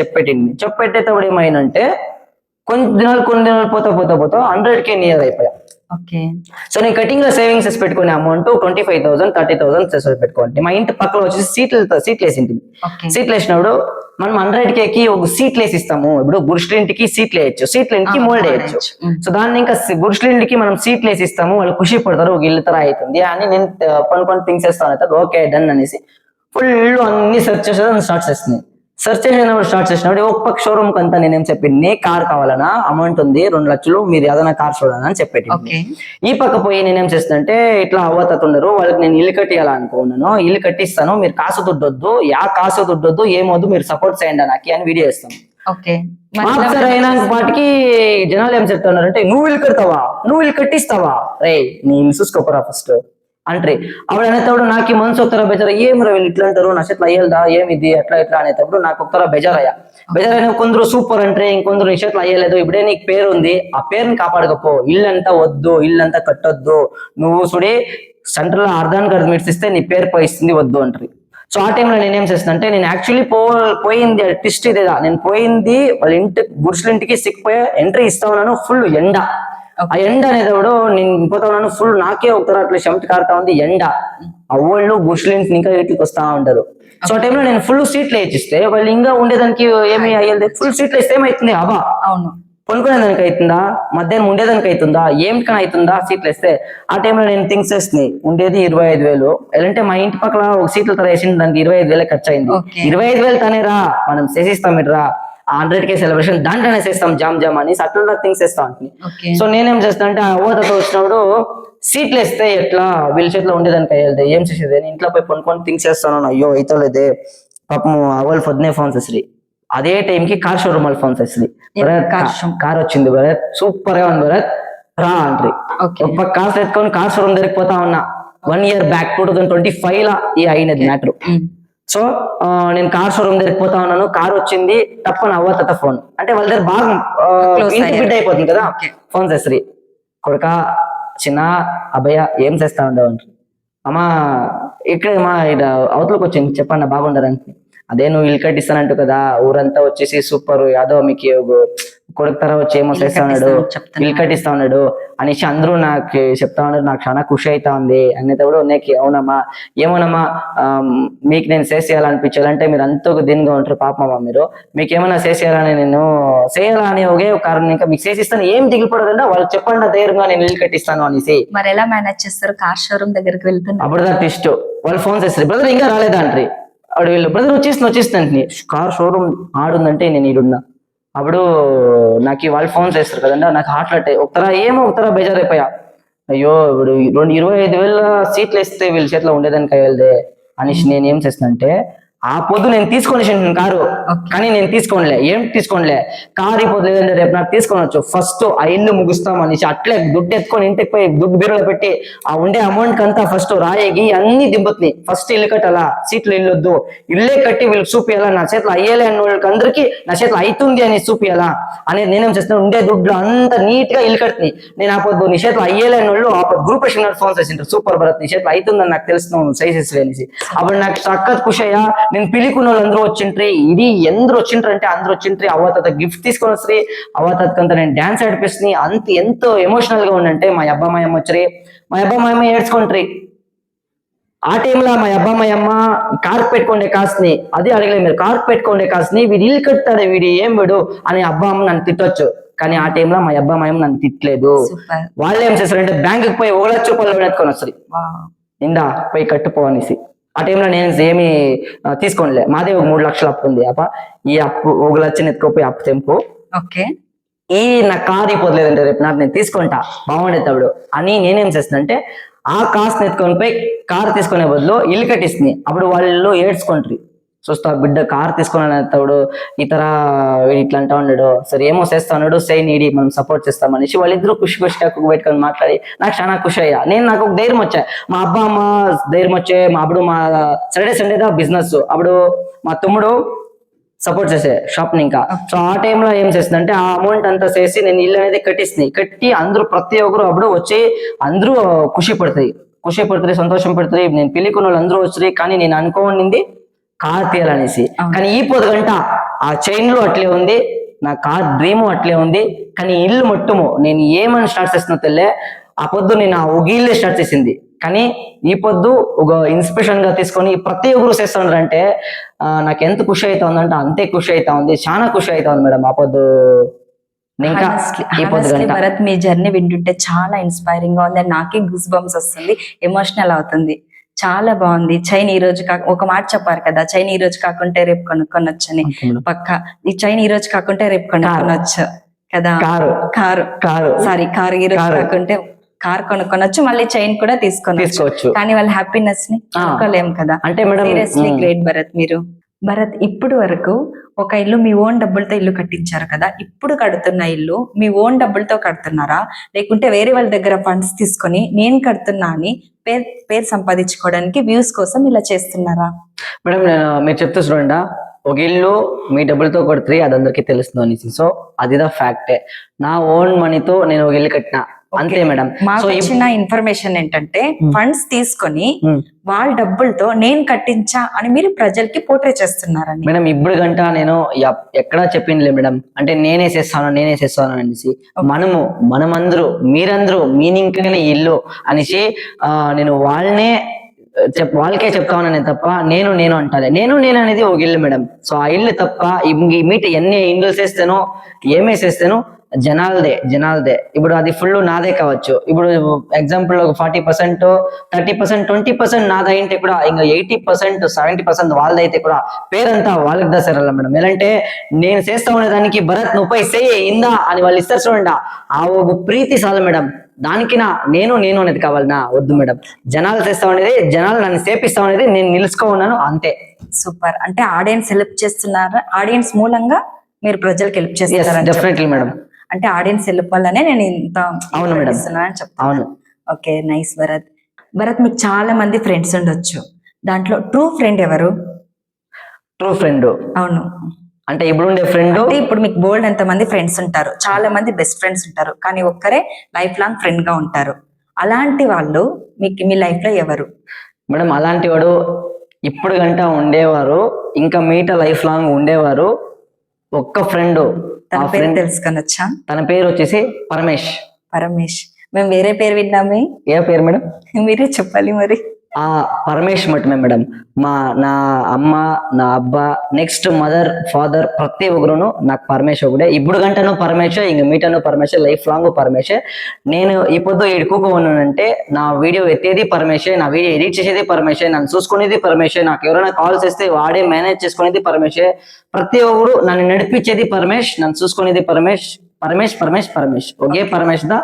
చెప్పెట్టేటప్పుడు ఏమైందంటే కొన్ని దినాలు పోతా 100K నియర్ అయిపోయా. ఓకే. సో నేను కటింగ్ లో సేవింగ్స్ పెట్టుకునే అమౌంట్ 25,000 30,000 పెట్టుకోండి. మా ఇంటి పక్కన వచ్చేసి సీట్లు వేసింది. సీట్లు వేసినప్పుడు మనం 100K కి ఒక సీట్లు వేసి ఇస్తాము. ఇప్పుడు బురుషులింటికి సీట్లు వేయచ్చు, సీట్లింటికి మోల్డ్ వేయచ్చు. సో దాన్ని ఇంకా బురుషులింటికి మనం సీట్లు వేసి ఇస్తాము, వాళ్ళు ఖుషి పడతారు, ఒక ఇల్లు తర అవుతుంది అని నేను కొన్ని థింగ్స్ చేస్తాను. ఓకే డన్ అనేసి ఫుల్ అన్ని సెర్చ్ చేసేది స్టార్ట్ చేస్తుంది. సెర్చ్ చేసినప్పుడు స్టార్ట్ చేసినప్పుడు ఒక పక్క షోరూమ్ కంతా నేనేం చెప్పింది, కార్ కావాలన్నా అమౌంట్ ఉంది 2 లక్షలు, మీరు ఏదైనా కార్ చూడాలని అని చెప్పేది. ఈ పక్క పోయి నేనేం చేస్తానంటే ఇట్లా అవ్వతుండరు వాళ్ళకి నేను ఇల్లు కట్టియాలనుకున్నాను, ఇల్లు కట్టిస్తాను, మీరు కాసు దుడ్డొద్దు, కాసు దుడ్డొద్దు, ఏమొద్దు, మీరు సపోర్ట్ చేయండి నాకు అని వీడియో ఇస్తాను. అయినా వాటికి జనాలు ఏం చెప్తున్నారంటే నువ్వు ఇల్లు కడతావా, నువ్వు ఇల్లు కట్టిస్తావా, రే నీ ఇల్లు చూసుకోపరా ఫస్ట్ అంటే. అప్పుడు అనేటప్పుడు నాకు మనసు ఒకతర బెజార, ఏం రా వీళ్ళు ఇట్లా అంటారు, నా చేతిలో అయ్యేదా ఏమిది ఎట్లా ఎట్లా అనేటప్పుడు నాకు ఒకతర బెజారయ్యా. బెజారైన కొందరు సూపర్ అంటే, ఇంకొందరు నీ చేతిలో అయ్యలేదు, ఇప్పుడే నీకు పేరు ఉంది, ఆ పేరుని కాపాడకపో, ఇల్లంతా వద్దు, ఇల్లంతా కట్టొద్దు, నువ్వు చూడే సెంటర్ లో అర్ధానికి అర్థం ఇస్తే నీ పేరు పోయిస్తుంది వద్దు అంటారు. సో ఆ టైంలో నేనేం చేస్తానంటే, నేను యాక్చువల్లీ పోయింది ట్విస్ట్ ఇదేదా, నేను పోయింది వాళ్ళ గురుసులింటికి సిక్కిపోయే ఎంట్రీ ఇస్తా ఉన్నాను, ఫుల్ ఎండ. ఆ ఎండ అనేటప్పుడు నేను పోతా ఉన్నాను, ఫుల్ నాకే ఒకసారి అట్లా చెమట కారుతా ఉంది ఎండ. ఆ వాళ్ళు గురుసులింటి ఇంకా వీటికి వస్తా ఉంటారు. సో ఆ టైంలో నేను ఫుల్ సీట్లు వేసిస్తే వాళ్ళు ఇంకా ఉండేదానికి ఏమి అయ్యేది, ఫుల్ సీట్లు వేస్తే ఏమైతుంది, అబా అవును కొనుక్కునేదానికి అవుతుందా, మధ్యాహ్నం ఉండేదానికి అవుతుందా, ఏమికైనా అవుతుందా సీట్లు వేస్తే. ఆ టైంలో నేను థింగ్స్ వేస్తున్నాయి, ఉండేది 25,000, ఎలాంటే మా ఇంటి పక్కల ఒక సీట్ల తర వేసింది, దానికి 25,000 ఖర్చు అయింది. 25,000 తనేరా మనం చేసిస్తాం ఇట్రా, 100K సెలబ్రేషన్ దాంట్లోనే చేస్తాం జామ్ జామ్ అని అట్లా థింగ్స్ వేస్తా ఉంటుంది. సో నేనేం చేస్తాను అంటే, ఆ ఓతతో వచ్చినప్పుడు సీట్లు వేస్తే ఎట్లా వీళ్ళ చేతిలో ఉండేదానికి అయ్యేది, ఏం చేసేది, నేను ఇంట్లో పోయి కొనుక్కొని థింగ్స్ చేస్తాను. అయ్యో అయితలేదే పాపం వాళ్ళు పొద్దునే ఫోన్ చేసి, అదే టైంకి కార్ షోరూమ్ వాళ్ళు ఫోన్ చేసి, కార్ వచ్చింది భరత్, సూపర్ గా ఉంది భరత్ రా అంట్రీ. ఒక కార్ ఎత్తుకొని కార్ షోరూమ్ దగ్గరికి పోతా ఉన్నా. 1 year బ్యాక్ 2025 లా ఈ అయినది మ్యాటర్. సో నేను కార్ షోరూమ్ దగ్గరికి పోతా ఉన్నాను, కార్ వచ్చింది, తప్పని అవ్వత ఫోన్ అంటే వాళ్ళ దగ్గర బాగా ఇంటి బిడ్డ అయిపోతుంది కదా. ఫోన్ చేసి, కొడుక చిన్న అభయ ఏం చేస్తా ఉండవు అంటే, అమ్మా ఇక్కడే మా ఇక్కడ అవతలకు వచ్చింది చెప్పండి బాగుండరని. అదే నువ్వు ఇల్లు కట్టిస్తానంటు కదా, ఊరంతా వచ్చేసి సూపర్ యాదవ్ మీకు కొడుకు తర వచ్చి ఏమో చేస్తా ఉన్నాడు, ఇల్లు కట్టిస్తా ఉన్నాడు అనేసి అందరూ నాకు చెప్తా ఉన్నారు. నాకు చాలా ఖుషి అవుతా ఉంది అనేటప్పుడు నాకు అవునమ్మా ఏమోనమ్మా మీకు నేను చేసేయాలనిపించాలంటే మీరు అంత దీనిగా ఉంటారు పాపమ్మా, మీకు ఏమైనా చేసేయాలని నేను చేయాలని ఒకే కారణం, ఇంకా మీకు చేసిస్తాను ఏం దిగిపోతుందంటే వాళ్ళు చెప్పండి ధైర్యంగా నేను ఇల్లు కట్టిస్తాను అనేసి. మరి ఎలా మేనేజ్ చేస్తారు కార్ షోరూమ్ దగ్గరికి వెళ్తున్నారు? అప్పుడు దా ట్విస్ట్, వాళ్ళు ఫోన్ చేస్తారు బ్రదర్ ఇంకా రాలేదంట్రీ. అప్పుడు వీళ్ళు బ్రదర్ వచ్చేస్తుంది కార్ షోరూమ్ ఆడుందంటే నేను ఈడున్నా. అప్పుడు నాకు వాళ్ళు ఫోన్ చేస్తారు కదండి, నాకు హార్ట్ అటాక్ ఒకతర బేజారైపోయా. అయ్యో ఇప్పుడు 25,000 సీట్లు వేస్తే వీళ్ళ చేతిలో ఉండేదానికి అయ్యేదే అనేసి నేను ఏం చేస్తానంటే, ఆ పొద్దు నేను తీసుకొని కారు, కానీ నేను తీసుకోనిలే. ఏం తీసుకోనిలే, కారు ఇప్పుడు లేదంటే రేపు నాకు తీసుకొనొచ్చు, ఫస్ట్ ఆ ఇల్లు ముగుస్తాం అనేసి అట్లే దుడ్డు ఎత్తుకొని ఇంటికి పోయి దుడ్డు బీరులో పెట్టి ఆ ఉండే అమౌంట్ కంతా ఫస్ట్ రాయేగి అన్ని దింపుతుంది. ఫస్ట్ ఇల్లు కట్టాలా, సీట్లు ఇల్లొద్దు, ఇల్లే కట్టి వీళ్ళకి చూపియాలా, నా చేతిలో అయ్యేలే అన్న వాళ్ళకి అందరికి నా చేతిలో అవుతుంది అని చూపియాలా అనేది నేనేం చేస్తాను, ఉండే దుడ్డు అంతా నీట్ గా ఇల్లు కడుతుంది. నేను ఆ పొద్దు నీ చేతిలో అయ్యేలే అన్న వాళ్ళు ఆ గ్రూప్ ఫోన్ చేసింటారు, సూపర్ భరత్ నీ చేతిలో అవుతుందని నాకు తెలుసు సైజెస్ అనేసి. అప్పుడు నాకు చక్కగా ఖుషి అయ్యా. నేను పిలికున్న వాళ్ళు అందరూ వచ్చింట్రీ, ఇది ఎందరూ వచ్చింటారు అంటే అందరూ వచ్చింట్రీ. అవ్వత గిఫ్ట్ తీసుకొని వస్తుంది, అవ్వతంతా నేను డాన్స్ ఆడిపిస్తుంది. అంత ఎంతో ఎమోషనల్ గా ఉండంటే మా అబ్బా మా అమ్మ వచ్చి, మా అబ్బా మా అమ్మ ఏడ్చుకుంటారు. ఆ టైంలో మా అబ్బా మా అమ్మ కార్ పెట్టుకోండే కాస్ని అది అడగలేదు, మీరు కార్ పెట్టుకోండే కాస్ని వీడు ఇల్లు కడతాడు వీడు ఏం వీడు అని అబ్బా అమ్మ నన్ను తిట్టొచ్చు. కానీ ఆ టైంలో మా అబ్బా మా అమ్మ నన్ను తిట్టలేదు. వాళ్ళు ఏం చేస్తారంటే బ్యాంకుకి పోయి 1,00,000 రూపాయలు ఎత్తుకొని వస్తుంది, ఇందా పోయి కట్టుపో అనేసి. ఆ టైంలో నేను ఏమి తీసుకోనిలే, మాదే ఒక 3 లక్షలు అప్పు ఉంది. అప్ప ఈ అప్పు 1,00,000 ఎత్తుకోపోయి అప్పు తెంపు, ఈ నా కారు అయిపోలేదంటే రేపు నాకు నేను తీసుకుంటా బాగుండేటప్పుడు అని నేనేం చేస్తానంటే, ఆ కాస్ట్ ఎత్తుకొని పోయి కారు తీసుకునే బదులు ఇల్లు కట్టిస్తుంది. అప్పుడు వాళ్ళు ఏడ్చుకుంటారు, చూస్తా బిడ్డ కార్ తీసుకున్నాడు ఇతర ఇట్లా అంటా ఉన్నాడు, సరే ఏమో చేస్తా ఉన్నాడు, సై నీడి మనం సపోర్ట్ చేస్తాం అనేసి వాళ్ళిద్దరూ ఖుషిగా పెట్టుకొని మాట్లాడి నాకు చాలా ఖుషి అయ్యా. నాకు ఒక ధైర్యం వచ్చా, మా అబ్బా అమ్మ ధైర్యం వచ్చే, అప్పుడు మా సండేదా బిజినెస్, అప్పుడు మా తమ్ముడు సపోర్ట్ చేసే షాప్ ని ఇంకా. సో ఆ టైంలో ఏం చేస్తుందంటే ఆ అమౌంట్ అంతా చేసి నేను ఇల్లు అనేది కట్టి అందరూ ప్రతి ఒక్కరు అప్పుడు వచ్చి అందరూ ఖుషి పడుతుంది సంతోషం పడుతుంది. నేను పెళ్లికున్న వాళ్ళు అందరూ వచ్చి, కానీ నేను అనుకోనింది కార్ తీయాలనేసి. కానీ ఈ పొద్దుగంట ఆ చైన్ లో అట్లే ఉంది, నా కార్ డ్రీమ్ అట్లే ఉంది. కానీ ఇల్లు మొత్తము నేను ఏమని స్టార్ట్ చేస్తున్నా తెల్లే, ఆ పొద్దు నేను ఆ ఒక ఇల్లే స్టార్ట్ చేసింది. కానీ ఈ పొద్దు ఒక ఇన్స్పిరేషన్ గా తీసుకొని ప్రతి ఒక్కరు చేస్తున్నారంటే నాకు ఎంత ఖుషి అవుతా ఉందంటే అంతే ఖుషి అవుతా ఉంది, చాలా ఖుషి అవుతా ఉంది మేడం. ఆ పొద్దు ఇంకా ఈ పొద్దు Honestly, గంట భరత్ మీ జర్నీ వింటుంటే చాలా ఇన్స్పైరింగ్ గా ఉంది అండ్ నాకే గూస్ బంప్స్ వస్తుంది, ఎమోషనల్ అవుతుంది. చాలా బాగుంది. చైన్ ఈ రోజు ఒక మాట చెప్పారు కదా, చైన్ ఈ రోజు కాకుంటే రేపు కొనుక్కొనొచ్చు అని. Okay madam. పక్క ఈ చైన్ ఈ రోజు కాకుంటే రేపు కొనుక్కొనొచ్చు కదా. Car car car sorry, car ఈ రోజు కారు. కాకుంటే కార్ కొనుక్కొనొచ్చు, మళ్ళీ చైన్ కూడా తీసుకోవచ్చు. తీసుకోవచ్చు. కానీ వాళ్ళ హ్యాపీనెస్ ని కొనుక్కోలేం కదా. అంటే మేడం సీరియస్లీ గ్రేట్ భరత్ మీరు. భరత్, ఇప్పుడు వరకు ఒక ఇల్లు మీ ఓన్ డబ్బులతో ఇల్లు కట్టించారు కదా, ఇప్పుడు కడుతున్న ఇల్లు మీ ఓన్ డబ్బులతో కడుతున్నారా, లేకుంటే వేరే వాళ్ళ దగ్గర ఫండ్స్ తీసుకొని నేను కడుతున్నా అని పేరు సంపాదించుకోవడానికి వ్యూస్ కోసం ఇలా చేస్తున్నారా? మేడం మీరు చెప్తూ చూడండి, ఒక ఇల్లు మీ డబ్బులతో కొడుతుంది అది అందరికీ తెలుస్తుంది అనేసి. సో అది ద ఫ్యాక్టే. నా ఓన్ మనీతో నేను ఒక ఇల్లు కట్టినా, అంతే మేడం. మాకు వచ్చిన ఇన్ఫర్మేషన్ ఏంటంటే ఫండ్స్ తీసుకొని వాళ్ళ డబ్బులతో నేను కట్టించా అని మీరు ప్రజలకి పోర్ట్రే చేస్తున్నారని. మేడం ఇప్పుడు గంట నేను ఎక్కడా చెప్పిందిలే మేడం, అంటే నేనే చేస్తాను అనేసి. మనమందరూ మీరందరూ మీనింగ్ ఇల్లు అనేసి నేను వాళ్ళకే చెప్తా ఉన్నాను తప్ప నేను అంటాను. నేను అనేది ఒక ఇల్లు మేడం. సో ఆ ఇల్లు తప్ప మీట ఎన్ని ఇండ్లు చేస్తానో ఏమేసేస్తానో జనాలదే. ఇప్పుడు అది ఫుల్ నాదే కావచ్చు. ఇప్పుడు ఎగ్జాంపుల్ ఒక 40%, 30%, 20% నాది అయితే కూడా ఇంకా 80%, 70% వాళ్ళదైతే కూడా పేరంతా వాళ్ళకి దసరా మేడం. ఎలాంటే నేను చేస్తా ఉండే దానికి భరత్ నువ్వు సేయ్ ఇందా అని వాళ్ళు ఇస్తారు చూడండి, ఆ ఒక ప్రీతి చాలు మేడం. దానికి నేను అనేది కావాలనా? వద్దు మేడం. జనాలు చేస్తా ఉండేది, జనాలు నన్ను సేపిస్తా ఉండేది, నేను నిలుచుకో ఉన్నాను అంతే. సూపర్. అంటే ఆడియన్స్ హెల్ప్ చేస్తున్నారా? ఆడియన్స్ మూలంగా మీరు ప్రజలకు హెల్ప్ చేస్తారా? Definitely madam. అంటే ఆడియన్స్ హెల్ప్ వల్లనే నేను ఇంత అవును మేడం అని చెప్తాను. అవును. Okay, nice Bharat. భరత్, మీకు చాలా మంది ఫ్రెండ్స్ ఉండొచ్చు, దాంట్లో ట్రూ ఫ్రెండ్ ఎవరు? ట్రూ ఫ్రెండ్ అవును, అంటే ఇప్పుడు ఉండే ఫ్రెండ్. ఇప్పుడు మీకు బోల్డ్ ఎంత మంది ఫ్రెండ్స్ ఉంటారు, చాలా మంది బెస్ట్ ఫ్రెండ్స్ ఉంటారు, కానీ ఒక్కరే లైఫ్ లాంగ్ ఫ్రెండ్ గా ఉంటారు. అలాంటి వాళ్ళు మీకు మీ లైఫ్ లో ఎవరు? మేడం అలాంటి వాడు ఇప్పుడు గంట ఉండేవారు, ఇంకా మీట లైఫ్ లాంగ్ ఉండేవారు ఒక్క ఫ్రెండ్. తన పేరు తెలుసుకొనొచ్చా? తన పేరు వచ్చేసి పరమేష్. పరమేష్. మేము వేరే పేరు విన్నామే. ఏ పేరు మేడం? మీరే చెప్పాలి మరి. ఆ పరమేష్ మటమే మేడం. నా అమ్మ, నా అబ్బా, నెక్స్ట్ మదర్, ఫాదర్ ప్రతి ఒక్కరును నాకు పరమేష్ ఒకటే. ఇప్పుడు గంటను పరమేష్, ఇంక మీటను పరమేష్, లైఫ్ లాంగ్ పరమేష్. నేను ఈ పొద్దు ఎడుకోకు ఉన్నానంటే నా వీడియో ఎత్తేది పరమేష్, నా వీడియో ఎడిట్ చేసేది పరమేష్, నన్ను చూసుకునేది పరమేష్, నాకు ఎవరైనా కాల్ చేస్తే వాడే మేనేజ్ చేసుకునేది పరమేష్, ప్రతి ఒక్కరు నన్ను నడిపించేది పరమేష్, నన్ను చూసుకునేది పరమేష్. ఒకే పరమేష్ దా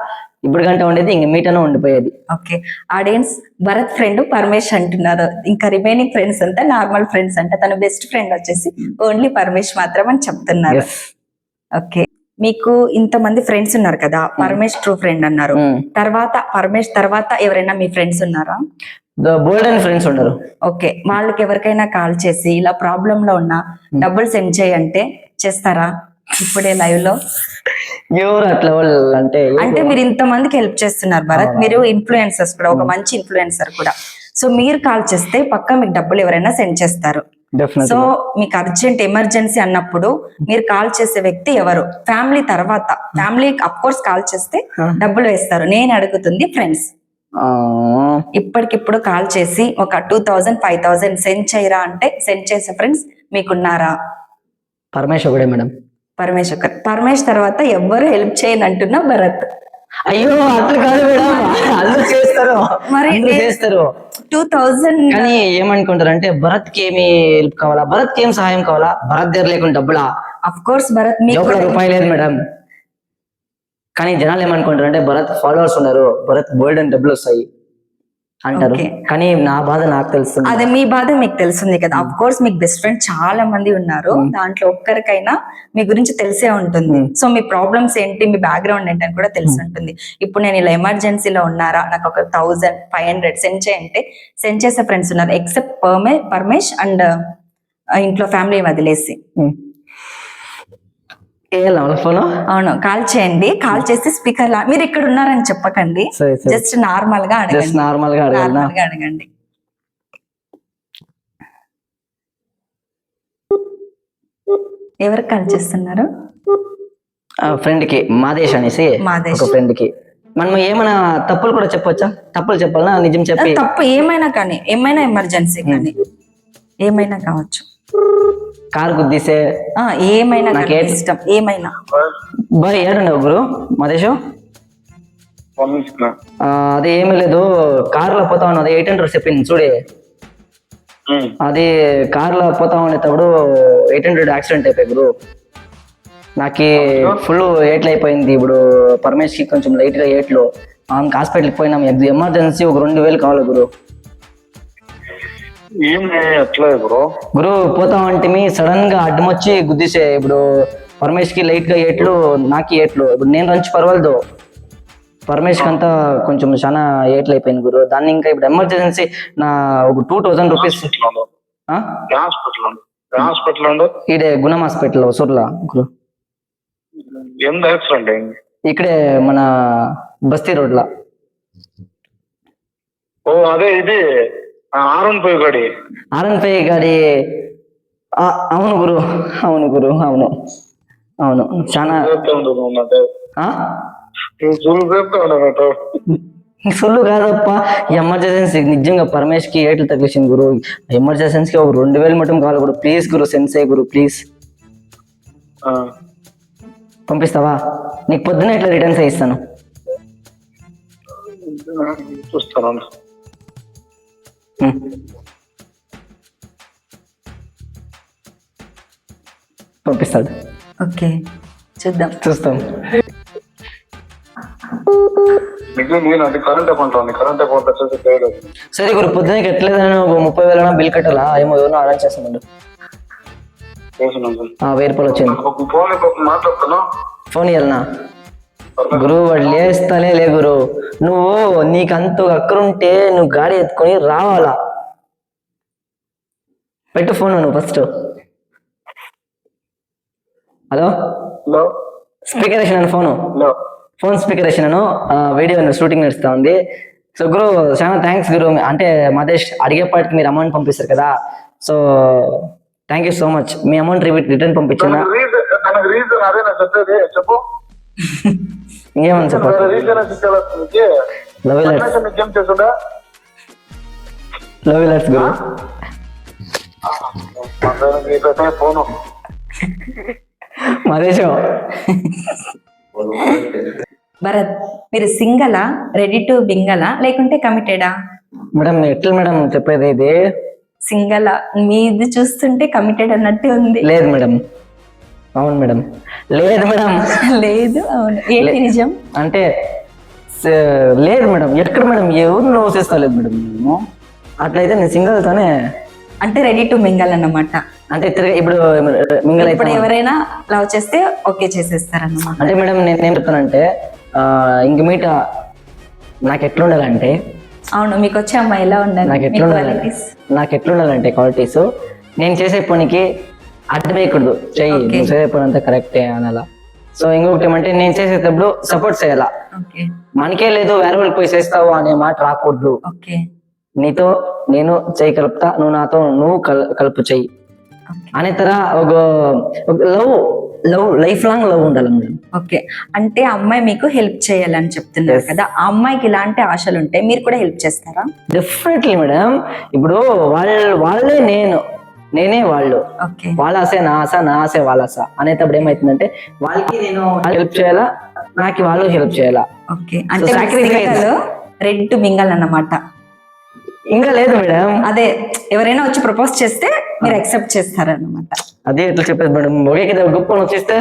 ఇప్పుడు గంట ఉండేది, ఇంక మీటను ఉండిపోయేది. Okay, audience Bharat friend Paramesh అంటున్నారు, ఇంకా రిమైనింగ్ ఫ్రెండ్స్ అంతా నార్మల్ ఫ్రెండ్స్ అంట, తన బెస్ట్ ఫ్రెండ్ వచ్చేసి ఓన్లీ పరమేష్ మాత్రం అని చెప్తున్నారు. ఓకే, మీకు ఇంతమంది ఫ్రెండ్స్ ఉన్నారు కదా, పరమేష్ ట్రూ ఫ్రెండ్ అన్నారు, తర్వాత పరమేష్ తర్వాత ఎవరైనా మీ ఫ్రెండ్స్ ఉన్నారా? గోల్డెన్ ఫ్రెండ్స్ ఉండరు. ఓకే, వాళ్ళకి ఎవరికైనా కాల్ చేసి ఇలా ప్రాబ్లం లో ఉన్నా డబ్బులు సెండ్ చేయంటే చేస్తారా ఇప్పుడే లైవ్ లో? ఎవరు అట్లా వాళ్ళు అంటే మీరు ఇంతమందికి హెల్ప్ చేస్తున్నారు భరత్, మీరు ఇన్ఫ్లుయెన్సర్స్ కూడా, ఒక మంచి ఇన్ఫ్లుయెన్సర్ కూడా. సో మీరు కాల్ చేస్తే పక్కా మీకు డబ్బులు ఎవరైనా సెండ్ చేస్తారు. సో మీకు అర్జెంట్ ఎమర్జెన్సీ అన్నప్పుడు మీరు కాల్ చేసే వ్యక్తి ఎవరు? ఫ్యామిలీ తర్వాత, ఫ్యామిలీ అఫ్ కోర్స్ కాల్ చేస్తే డబ్బులు వేస్తారు, నేను అడుగుతుంది ఫ్రెండ్స్. ఇప్పటికిప్పుడు కాల్ చేసి ఒక 2000, 5000 సెండ్ చేయరా అంటే సెండ్ చేసే ఫ్రెండ్స్ మీకున్నారా? పరమేష్ ఒకడే మేడం. పరమేష్ తర్వాత ఎవ్వరు హెల్ప్ చేయను అంటున్నా భరత్. అయ్యో అట్లా కాదు మేడం, అందరూ చేస్తారు, మరి చేస్తారు 2000. కానీ ఏమనుకుంటారు అంటే భరత్ కి ఏమి హెల్ప్ కావాలా, భరత్ కి ఏం సహాయం కావాలా, భరత్ దగ్గర లేకుండా డబ్బులా? అఫ్ కోర్స్ భరత్ మీకు రూపాయి లేదు మేడం. కానీ జనాలు ఏమనుకుంటారు అంటే భరత్ ఫాలోవర్స్ ఉన్నారు, భరత్ గోల్డెన్ డబ్బులు వస్తాయి అంటారు. కానీ నా బాధ నాకు తెలుస్తుంది. అదే మీ బాధ మీకు తెలుస్తుంది కదా. అఫ్ కోర్స్ మీకు బెస్ట్ ఫ్రెండ్ చాలా మంది ఉన్నారు, దాంట్లో ఒక్కరికైనా మీ గురించి తెలిసే ఉంటుంది. సో మీ ప్రాబ్లమ్స్ ఏంటి, మీ బ్యాక్గ్రౌండ్ ఏంటి అని కూడా తెలిసి ఉంటుంది. ఇప్పుడు నేను ఇలా ఎమర్జెన్సీలో ఉన్నారా, నాకు ఒక 1500 సెండ్ చేయంటే సెండ్ చేసే ఫ్రెండ్స్ ఉన్నారు, ఎక్సెప్ట్ పరమేష్ అండ్ ఇంట్లో ఫ్యామిలీ వదిలేసి. అవును, కాల్ చేయండి. కాల్ చేసి స్పీకర్ మీరు ఇక్కడ ఉన్నారని చెప్పకండి, జస్ట్ నార్మల్ గా అడగండి. ఎవరికి కాల్ చేస్తున్నారు? ఫ్రెండ్ కి, మాదేశ్ అనేసి ఒక ఫ్రెండ్ కి. మనం ఏమైనా తప్పులు కూడా చెప్పొచ్చా? తప్పులు చెప్పాలనా నిజం చెప్పి? తప్పు ఏమైనా కానీ, ఏమైనా ఎమర్జెన్సీ కానీ, ఏమైనా కావచ్చు. కారు గుద్దీసే ఏమైనా నాకు కానీ ఇష్టం, ఏమైనా. బాయ్ ఏడుండవు గురు మదేశం? అదే ఏమీ లేదు, కారులో పోతా ఉన్నది 800 చెప్పింది చూడే. అది కార్లో పోతా ఉండేటప్పుడు 800 యాక్సిడెంట్ అయిపోయి గురు. నాకు ఫుల్ ఏట్లు అయిపోయింది. ఇప్పుడు పరమేష్ కి కొంచెం లైట్ గా ఏట్లు. ఆమెకి హాస్పిటల్కి పోయినాం, ఎమర్జెన్సీ ఒక 2000 కావాలి గురు. గురు పోతా ఉంటే సడన్ గా అడ్డం వచ్చి గుద్దిసే. ఇప్పుడు పరమేష్ కి లైట్ గా ఏట్లు, నాకు ఏట్లు. ఇప్పుడు నేను రంచి పర్వాలేదు, పరమేష్ కి అంతా కొంచెం చాలా ఏట్లు అయిపోయింది గురు. దాన్ని ఇంకా ఇప్పుడు ఎమర్జెన్సీ నా ఒక 2000 రూపీస్. ఇదే గుణం హాస్పిటల్ సూర్లా గురు. ఇక్కడే మన బస్తీ రోడ్ లా. అదే ఇది R15 గాడి. అవును గురు, అవును గురు, అవును అవును. చాలా సొల్లు కాదప్ప, ఎమర్జెన్సీ నిజంగా పరమేష్ కి ఏట్లు తగ్గించింది గురు. ఎమర్జెన్సీకి ఒక 2000 మటం కావాలి గురు. Please Guru, సెన్సే Guru please. పంపిస్తావా? నీకు పొద్దున ఇట్లా రిటర్న్స్ ఇస్తాను. చూస్తాను. పంపిస్తాడు. ఓకే చూద్దాం, చూస్తాం. సరే గురు, పొద్దున ఎట్లేదని ఒక 30,000 బిల్ కట్టాలా ఏమో, ఎవరినో అరేంజ్ చేస్తామండి. 1000 రూపాయలు వచ్చింది. ఫోన్ ఇవ్వాలనా గురు? వాడు లేస్తాలే లే గురు. నువ్వు నీకంత అక్కరుంటే నువ్వు గాడి ఎత్తుకొని రావాలా. పెట్టు ఫోన్ నువ్వు ఫస్ట్. హలో, స్పీకర్ వేసినాను ఫోను. ఫోన్ స్పీకర్ వేసినాను. వీడియో షూటింగ్ నడుస్తా ఉంది. సో గురు చాలా థ్యాంక్స్ గురు. అంటే మదేష్ అడిగేపాటికి మీరు అమౌంట్ పంపిస్తారు కదా, so thank you so much. Me amount return పంపించాను. ఇంకేమని చెప్పాలి? లవ్ అలర్ట్స్ గురు. మదేశం భరత్, మీరు సింగలా, రెడీ టు బింగలా, లేకుంటే కమిటెడా? మేడం ఎట్లా మేడం చెప్పేది? ఇది సింగలా, మీది చూస్తుంటే కమిటెడ్ అన్నట్టు ఉంది. లేదు మేడం. అవును మేడం. లేదు మేడం. లేదు అవును, ఏంటి నిజం? అంటే లేదు మేడం. ఎక్కడ మేడం? ఎవరు లవ్ చేస్తలేదు మేడం. నేను అట్లయితే నేను సింగల్ తోనే. అంటే రెడీ టు మింగల్ అన్నమాట. అంటే ఇప్పుడు మింగల్ ఇప్పుడు ఎవరైనా లవ్ చేస్తే ఓకే చేసేస్తారన్నమాట. అంటే మేడం నేనేం చెప్తానంటే, ఇంక మీట నాకు ఎట్లుండాలంటే, అవును మీకు వచ్చే అమ్మాయి ఎలా ఉండాలి? నాకు ఎట్లుండాలంటే క్వాలిటీస్, నేను చేసే పనికి అడ్డు వేయకూడదు. చెయ్యి నువ్వు చేసే పని అంతా కరెక్టే అనాలా. సో ఇంకొకటి ఏమంటే, నేను చేసేటప్పుడు సపోర్ట్ చేయాలా. మనకే లేదు వేరే వాళ్ళకి పోయి చేస్తావు అనే మాట రాకూడదు. నీతో నేను చెయ్యి కలుపుతా, నువ్వు నాతో నువ్వు కలుపు చెయ్యి అనే తర ఒక లైఫ్ లాంగ్ లవ్ ఉండాలి మేడం. ఓకే, అంటే అమ్మాయి మీకు హెల్ప్ చేయాలని చెప్తున్నారు కదా, ఆ అమ్మాయికి ఇలాంటి ఆశలు ఉంటే మీరు కూడా హెల్ప్ చేస్తారా? Definitely madam. ఇప్పుడు వాళ్ళే నేనే వాళ్ళు. వాళ్ళ ఆశ నా ఆశ, నా ఆశ వాళ్ళ ఆశ అనేటప్పుడు ఏమైతుందంటే, వాళ్ళకి నేను హెల్ప్ చేయాలా, నాకు వాళ్ళు హెల్ప్ చేయాలా. ఓకే, అంటే రెడీ టు మింగల్ అన్నమాట. ఇంకా లేదు మేడం. అదే ఎవరైనా వచ్చి ప్రపోజ్ చేస్తే మీరు యాక్సెప్ట్ చేస్తారన్నమాట. అదే ఎట్లా చెప్పేది మేడం? ఒకే కదా గొప్ప వచ్చేస్తే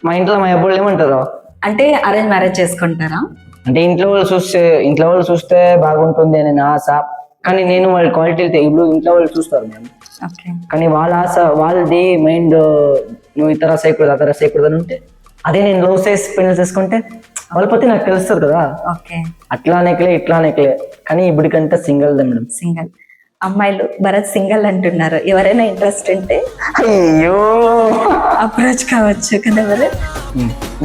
మా ఇంట్లో మా అబ్బాయి ఏమంటారు? అంటే అరేంజ్ మ్యారేజ్ చేసుకుంటారా? అంటే ఇంట్లో వాళ్ళు చూస్తే బాగుంటుంది అని నా ఆశ. కానీ నేను వాళ్ళ క్వాలిటీ ఇప్పుడు ఇంట్లో వాళ్ళు చూస్తారు మేడం. కానీ వాళ్ళ ఆశ, వాళ్ళది మైండ్ నువ్వు ఇతర చేయకూడదు అతర చేయకూడదు అని ఉంటే, అదే నేను లవ్ చేసి పెళ్లి చేసుకుంటే వాళ్ళ పத்தி నాకు తెలుస్తుంది కదా. అట్లా అనేకలే ఇట్లా అనేకలే. కానీ ఇప్పటికంటే సింగిల్ మేడం. సింగిల్ అమ్మాయిలు భరత్ సింగిల్ అంటున్నారు. ఎవరైనా ఇంట్రెస్ట్ ఉంటే అయ్యో అప్రోచ్ కావచ్చు కదా భరత్?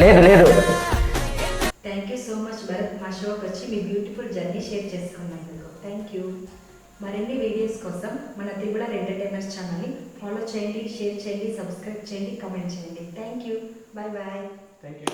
లేదు. Thank you so much Bharat, మా షోకి వచ్చి మీ బ్యూటిఫుల్ జర్నీ షేర్ చేసుకున్నందుకు థ్యాంక్ యూ. మరిన్ని వీడియోస్ కోసం మన త్రిబుల్ ఆర్ ఎంటర్టైనర్స్ ఛానల్ని ఫాలో చేయండి, షేర్ చేయండి, సబ్స్క్రైబ్ చేయండి, కామెంట్ చేయండి. Thank you. Bye. Thank you.